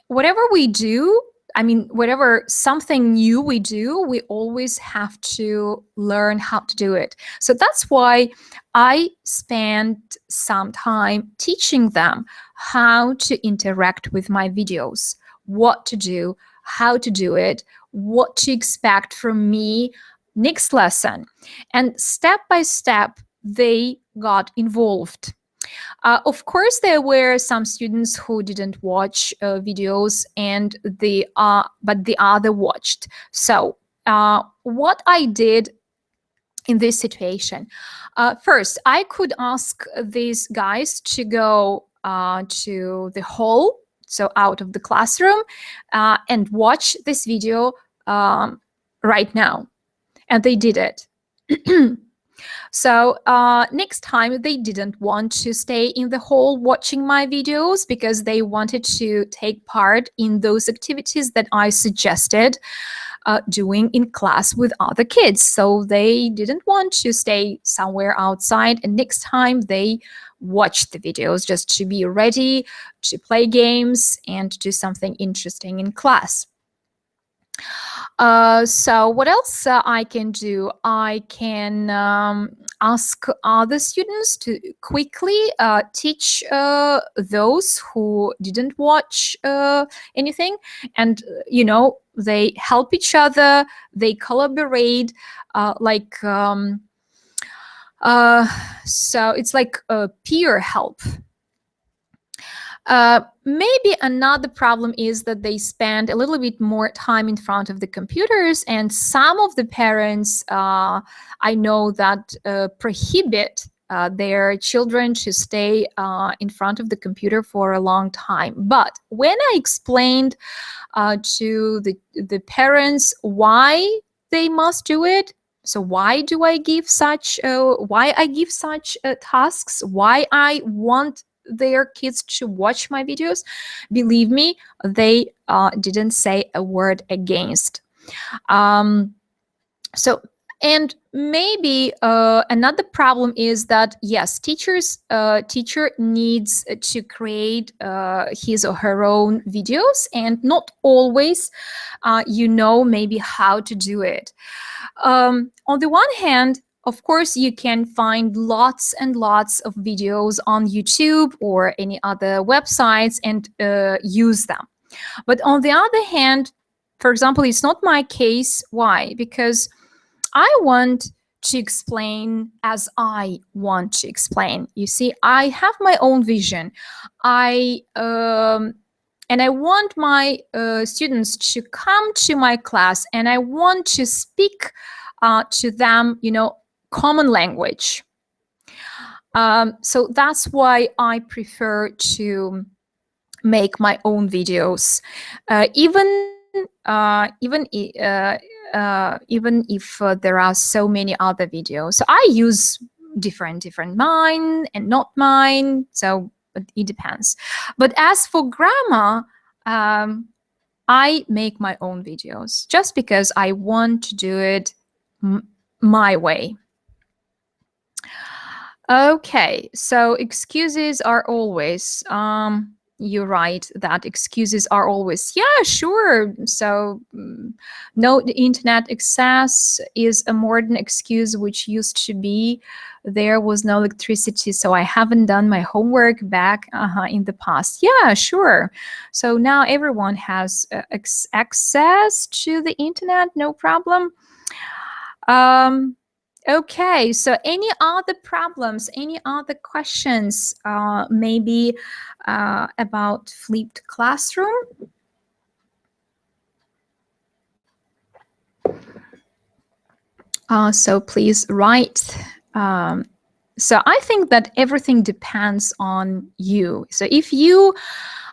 whatever we do, whatever something new we do, we always have to learn how to do it. So that's why I spent some time teaching them how to interact with my videos, what to do, how to do it, what to expect from me next lesson. And step by step, they got involved. Of course, there were some students who didn't watch videos, and but the other watched. So what I did in this situation, first, I could ask these guys to go to the hall, so out of the classroom, and watch this video right now. And they did it. So next time, they didn't want to stay in the hall watching my videos because they wanted to take part in those activities that I suggested doing in class with other kids. So they didn't want to stay somewhere outside, and next time they watched the videos just to be ready to play games and do something interesting in class. So what else I can do? I can ask other students to quickly teach those who didn't watch anything, and they help each other, they collaborate, so it's like a peer help. Maybe another problem is that they spend a little bit more time in front of the computers, and some of the parents I know that prohibit their children to stay in front of the computer for a long time. But when I explained to the parents why they must do it, so why I give such tasks, why I want their kids to watch my videos, believe me, they didn't say a word against. So, and maybe another problem is that, yes, teacher needs to create his or her own videos, and not always maybe how to do it. On the one hand, of course, you can find lots and lots of videos on YouTube or any other websites and use them. But on the other hand, for example, it's not my case. Why? Because I want to explain as I want to explain. You see, I have my own vision. And I want my students to come to my class, and I want to speak to them, common language. So that's why I prefer to make my own videos, even if there are so many other videos. So I use different mine and not mine. So it depends. But as for grammar, I make my own videos just because I want to do it my way. Okay, so excuses are always, you're right that excuses are always, yeah, sure. So no internet access is a modern excuse, which used to be there was no electricity, so I haven't done my homework back in the past. Yeah, sure. So now everyone has access to the internet, no problem. Okay, so any other problems, any other questions, maybe about flipped classroom? So please write. So I think that everything depends on you. So if you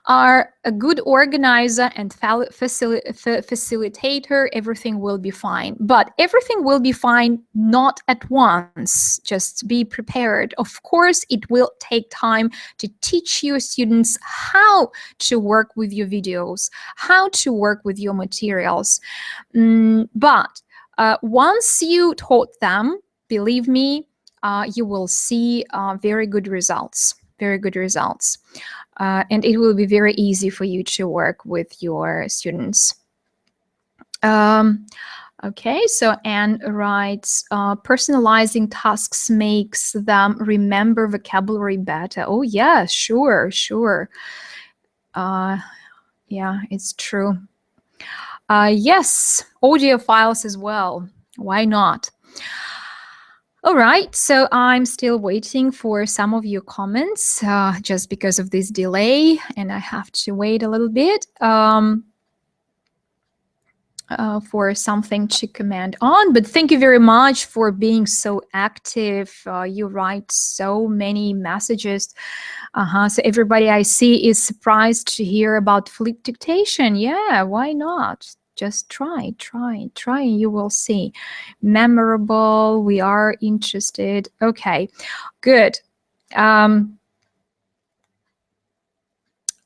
are a good organizer and facilitator, everything will be fine. But everything will be fine not at once. Just be prepared. Of course, it will take time to teach your students how to work with your videos, how to work with your materials. But once you taught them, believe me, you will see very good results. And it will be very easy for you to work with your students. Okay, so Anne writes, personalizing tasks makes them remember vocabulary better. Oh yeah, sure. Yeah, it's true. Yes, audio files as well. Why not? All right, so I'm still waiting for some of your comments just because of this delay, and I have to wait a little bit for something to comment on. But thank you very much for being so active. You write so many messages. So everybody I see is surprised to hear about flip dictation. Yeah, why not? Just try, and you will see. Memorable, we are interested. Okay, good.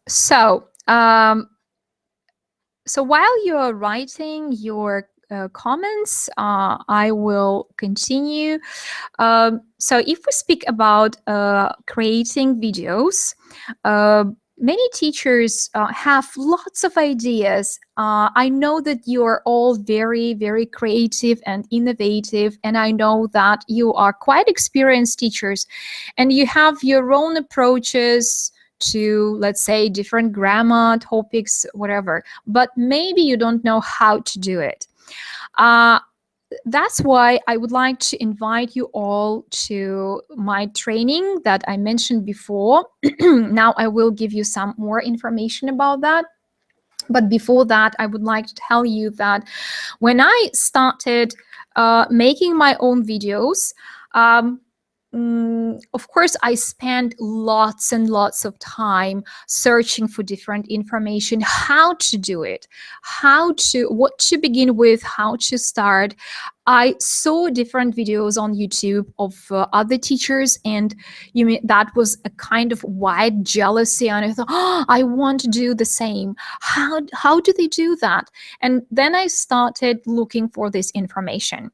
So while you're writing your comments, I will continue. So if we speak about creating videos, many teachers have lots of ideas. I know that you're all very, very creative and innovative, and I know that you are quite experienced teachers, and you have your own approaches to, let's say, different grammar topics, whatever, but maybe you don't know how to do it. That's why I would like to invite you all to my training that I mentioned before. Now I will give you some more information about that. But before that, I would like to tell you that when I started making my own videos, of course, I spent lots and lots of time searching for different information, how to do it, what to begin with, how to start. I saw different videos on YouTube of other teachers, and that was a kind of wild jealousy. And I thought, oh, I want to do the same. How do they do that? And then I started looking for this information,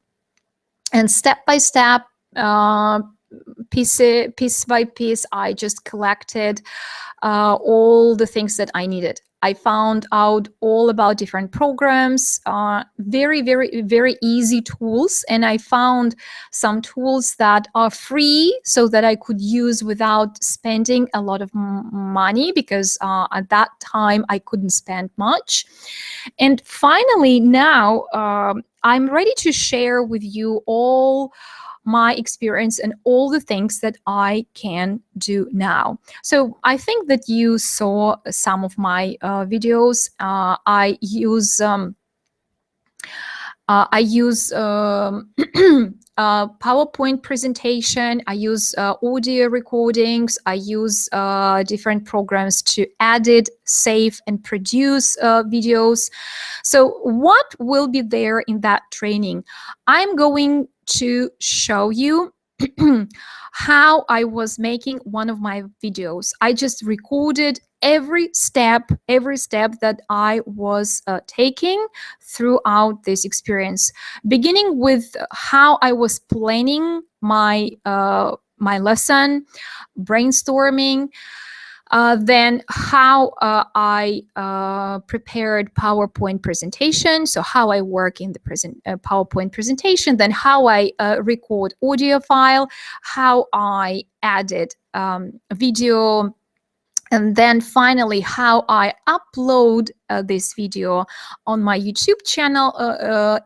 and step by step, piece by piece, I just collected all the things that I needed. I found out all about different programs, very, very, very easy tools. And I found some tools that are free so that I could use without spending a lot of money, because at that time I couldn't spend much. And finally, now I'm ready to share with you all my experience and all the things that I can do now. So I think that you saw some of my videos. I use PowerPoint presentation. I use audio recordings. I use different programs to edit, save, and produce videos. So what will be there in that training? I'm going to show you how I was making one of my videos. I just recorded every step that I was taking throughout this experience, beginning with how I was planning my lesson, brainstorming, then how I prepared PowerPoint presentation, so how I work in the PowerPoint presentation, then how I record audio file, how I added video, and then finally how I upload this video on my YouTube channel.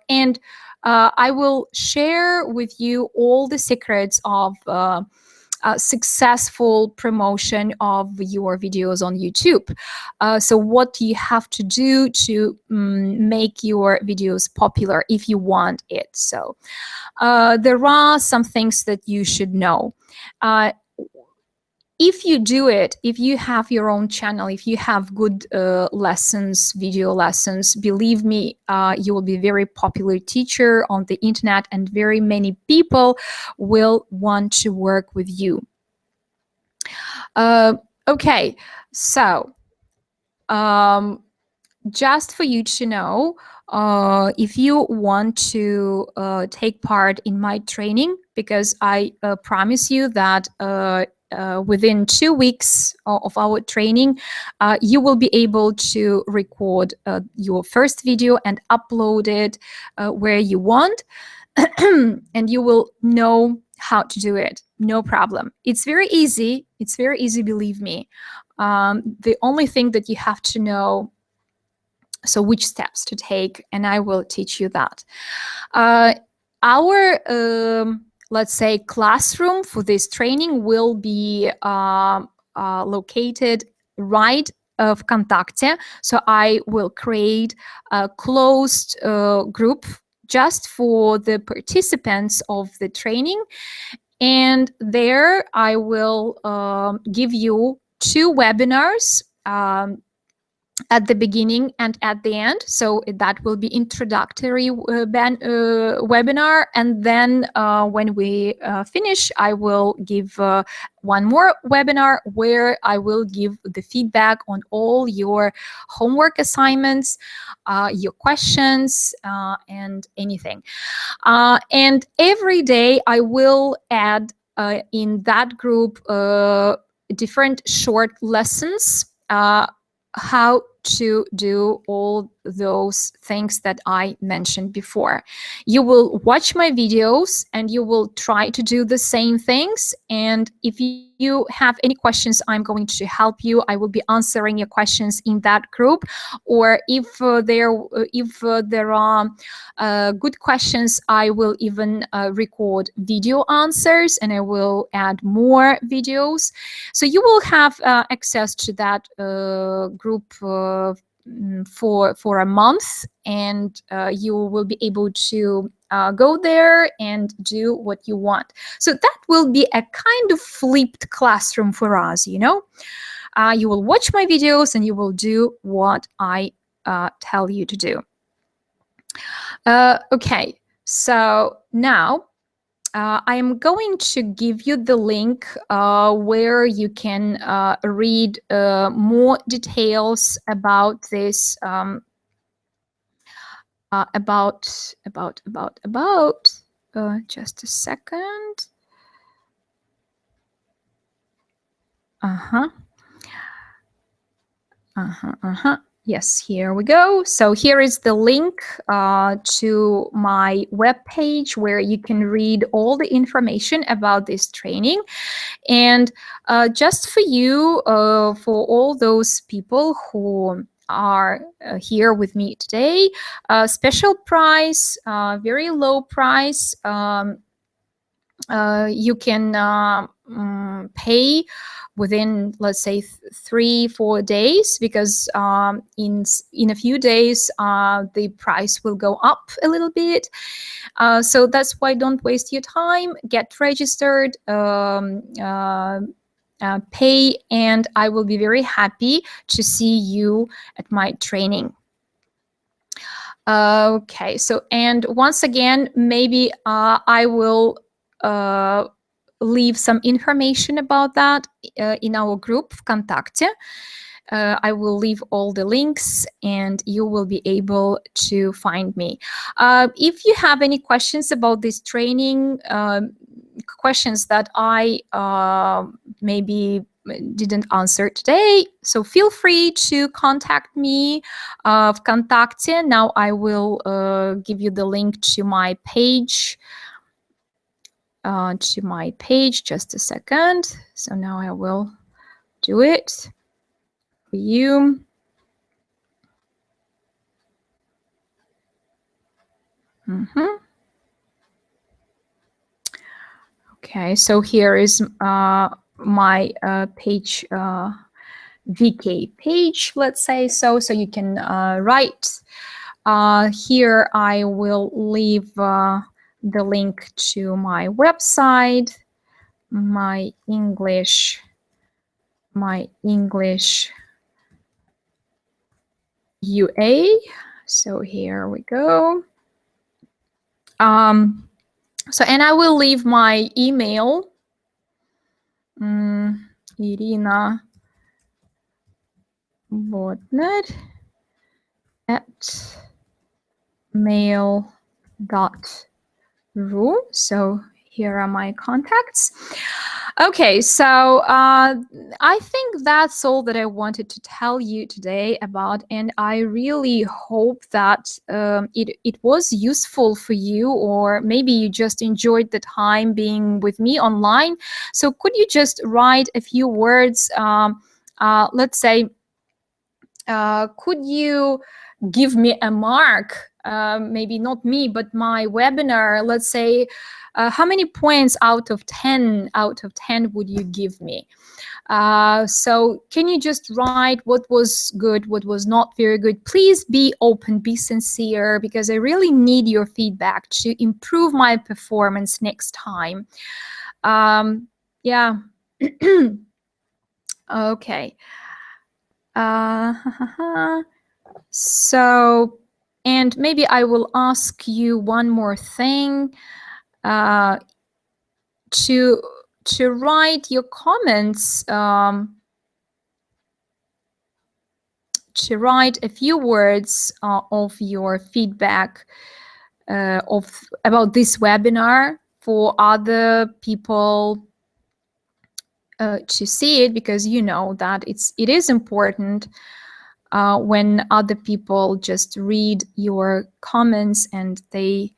And I will share with you all the secrets of successful promotion of your videos on YouTube. So what you have to do to make your videos popular if you want it. So there are some things that you should know. If you do it, if you have your own channel, if you have good lessons, video lessons, believe me, you will be a very popular teacher on the internet, and very many people will want to work with you. Okay, so just for you to know, if you want to take part in my training, because I promise you that within 2 weeks of our training, you will be able to record your first video and upload it where you want, and you will know how to do it. No problem. It's very easy. It's very easy, believe me. The only thing that you have to know, so which steps to take, and I will teach you that. Our let's say classroom for this training will be located right of Вконтакте. So I will create a closed group just for the participants of the training, and there I will give you 2 webinars at the beginning and at the end. So that will be introductory webinar, and then when we finish, I will give one more webinar where I will give the feedback on all your homework assignments, your questions, and anything. And every day I will add in that group different short lessons, how to do all those things that I mentioned before. You will watch my videos and you will try to do the same things. And if you have any questions, I'm going to help you. I will be answering your questions in that group. Or if there are good questions, I will even record video answers, and I will add more videos. So you will have access to that group for a month, and you will be able to go there and do what you want. So that will be a kind of flipped classroom for us, you know. You will watch my videos and you will do what I tell you to do. Okay, so now I am going to give you the link where you can read more details about this, just a second. Yes, here we go. So here is the link to my webpage where you can read all the information about this training. And just for you, for all those people who are here with me today, special price, very low price. You can pay within, let's say, 3-4 days, because in a few days the price will go up a little bit. So that's why don't waste your time. Get registered, pay, and I will be very happy to see you at my training. Okay, so, and once again, maybe I will leave some information about that in our group Вконтакте. I will leave all the links and you will be able to find me. If you have any questions about this training, questions that I maybe didn't answer today, so feel free to contact me ВКонтакте. Now I will give you the link to my page. Just a second. So now I will do it for you. Okay, so here is my page, VK page, let's say so you can write. Here I will leave the link to my website, my English UA. So here we go. So, and I will leave my email, Irina botnet@mail.ru. So here are my contacts. Okay, so I think that's all that I wanted to tell you today about, and I really hope that it was useful for you, or maybe you just enjoyed the time being with me online. So could you just write a few words? Let's say, could you give me a mark? Maybe not me, but my webinar. Let's say, how many points out of 10 would you give me? So can you just write what was good, what was not very good? Please be open, be sincere, because I really need your feedback to improve my performance next time. Yeah. Okay. So, and maybe I will ask you one more thing, to write your comments, to write a few words of your feedback about this webinar for other people to see it, because you know that it is important when other people just read your comments and they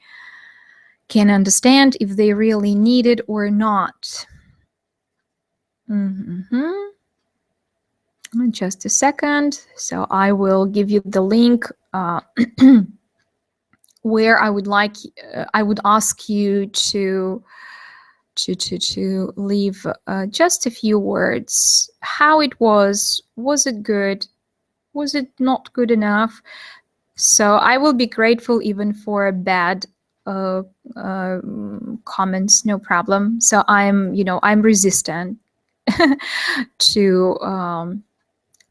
can understand if they really need it or not. Just a second. So I will give you the link where I would ask you to leave just a few words. How it was it good? Was it not good enough? So I will be grateful even for bad comments, no problem. So I'm resistant to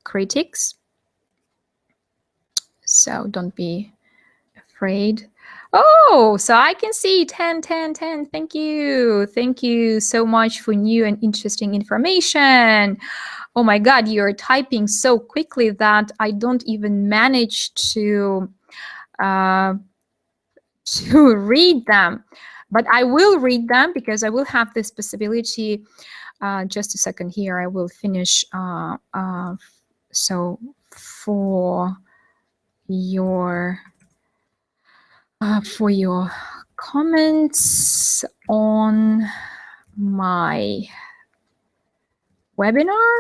critics. So don't be afraid. Oh, so I can see 10, 10, 10. Thank you. Thank you so much for new and interesting information. Oh my God, you're typing so quickly that I don't even manage to read them. But I will read them because I will have this possibility. Just a second here, I will finish. So for your comments on my webinar.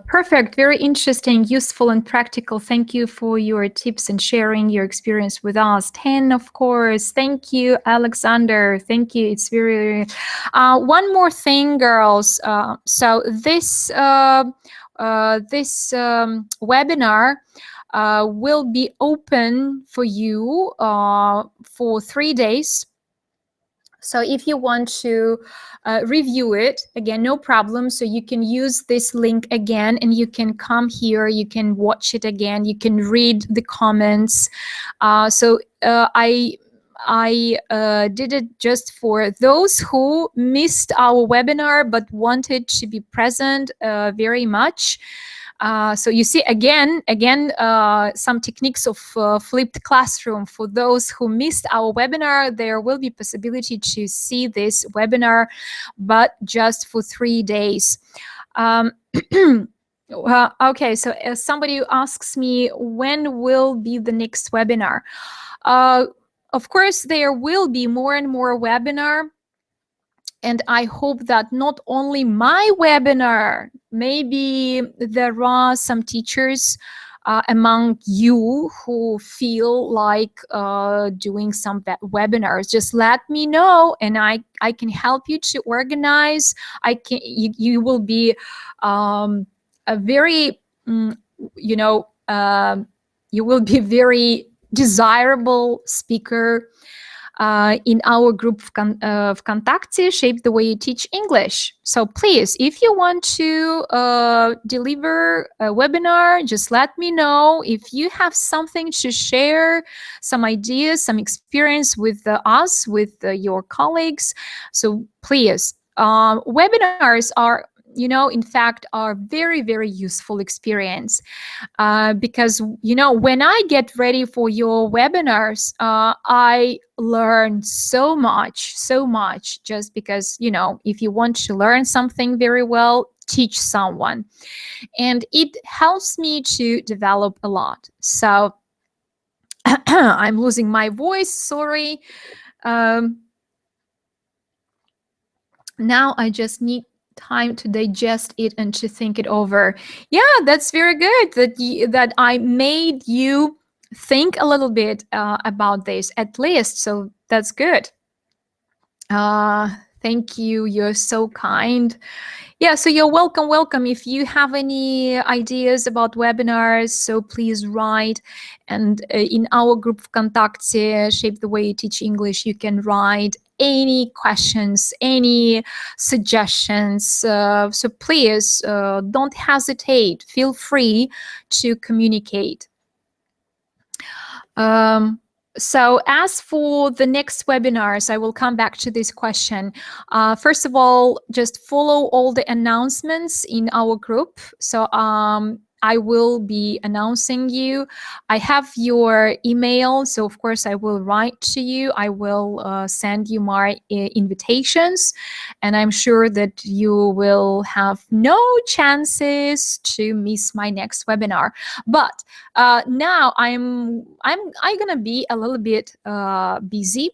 Perfect, very interesting, useful and practical. Thank you for your tips and sharing your experience with us. 10, of course. Thank you, Alexander. Thank you. It's very... one more thing, girls. So this webinar will be open for you for 3 days. So if you want to review it, again, no problem. So you can use this link again and you can come here, you can watch it again, you can read the comments. So I did it just for those who missed our webinar but wanted to be present very much. So you see, again, some techniques of flipped classroom. For those who missed our webinar, there will be possibility to see this webinar, but just for 3 days. Okay, so somebody asks me, when will be the next webinar? Of course, there will be more and more webinar. And I hope that not only my webinar, maybe there are some teachers among you who feel like doing some webinars. Just let me know and I can help you to organize. You will be a very, you will be very desirable speaker in our group of Vkontakte, Shape the Way You Teach English. So please, if you want to deliver a webinar, just let me know. If you have something to share, some ideas, some experience with us, with your colleagues, so please, webinars are, in fact, are very, very useful experience because, when I get ready for your webinars, I learn so much, just because, if you want to learn something very well, teach someone. And it helps me to develop a lot. So I'm losing my voice, sorry. Now I just need time to digest it and to think it over. Yeah, that's very good that I made you think a little bit about this at least. So that's good. Thank you. You're so kind. Yeah, so you're welcome. If you have any ideas about webinars, so please write. And in our group of Vkontakte, Shape the Way You Teach English, you can write any questions, any suggestions. So please don't hesitate. Feel free to communicate. So as for the next webinars, I will come back to this question. First of all, just follow all the announcements in our group. So I will be announcing you. I have your email, so of course I will write to you. I will send you my invitations, and I'm sure that you will have no chances to miss my next webinar. But now I'm gonna be a little bit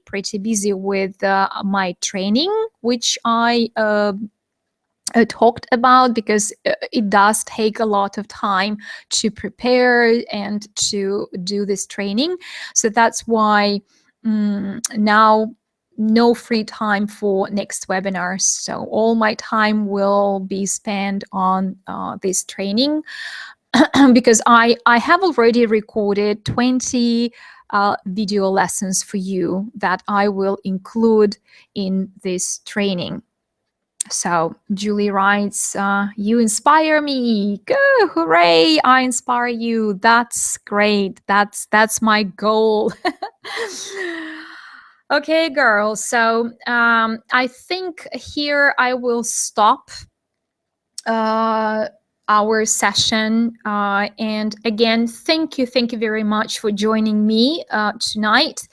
pretty busy with my training, which I talked about, because it does take a lot of time to prepare and to do this training. So that's why now no free time for next webinars. So all my time will be spent on this training because I have already recorded 20 video lessons for you that I will include in this training. So Julie writes, you inspire me. Go, hooray, I inspire you. That's great. That's my goal. Okay, girls. So I think here I will stop our session. And again, thank you very much for joining me tonight.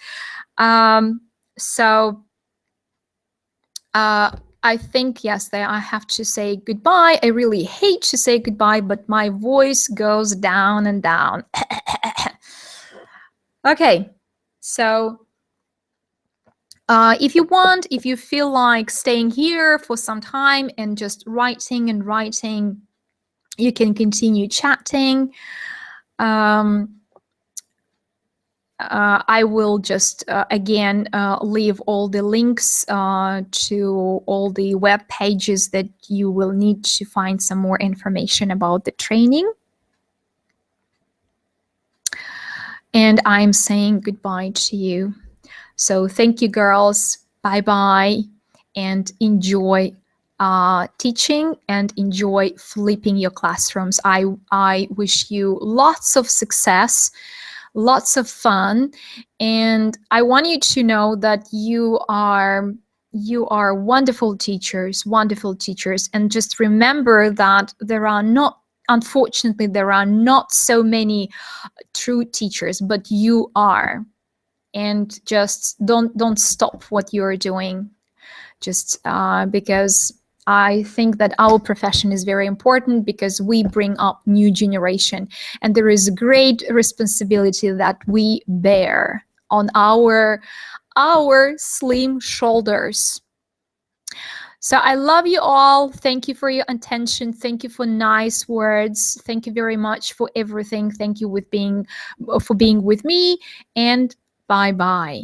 I think, yes, I have to say goodbye. I really hate to say goodbye, but my voice goes down and down. Okay, so if you feel like staying here for some time and just writing and writing, you can continue chatting. I will just, again, leave all the links to all the web pages that you will need to find some more information about the training. And I'm saying goodbye to you. So thank you, girls. Bye-bye. And enjoy teaching and enjoy flipping your classrooms. I wish you lots of success, lots of fun, and I want you to know that you are wonderful teachers, and just remember that unfortunately there are not so many true teachers, but you are. And just don't stop what you're doing, just because I think that our profession is very important, because we bring up new generation, and there is a great responsibility that we bear on our slim shoulders. So I love you all. Thank you for your attention. Thank you for nice words. Thank you very much for everything. Thank you for being with me, and bye-bye.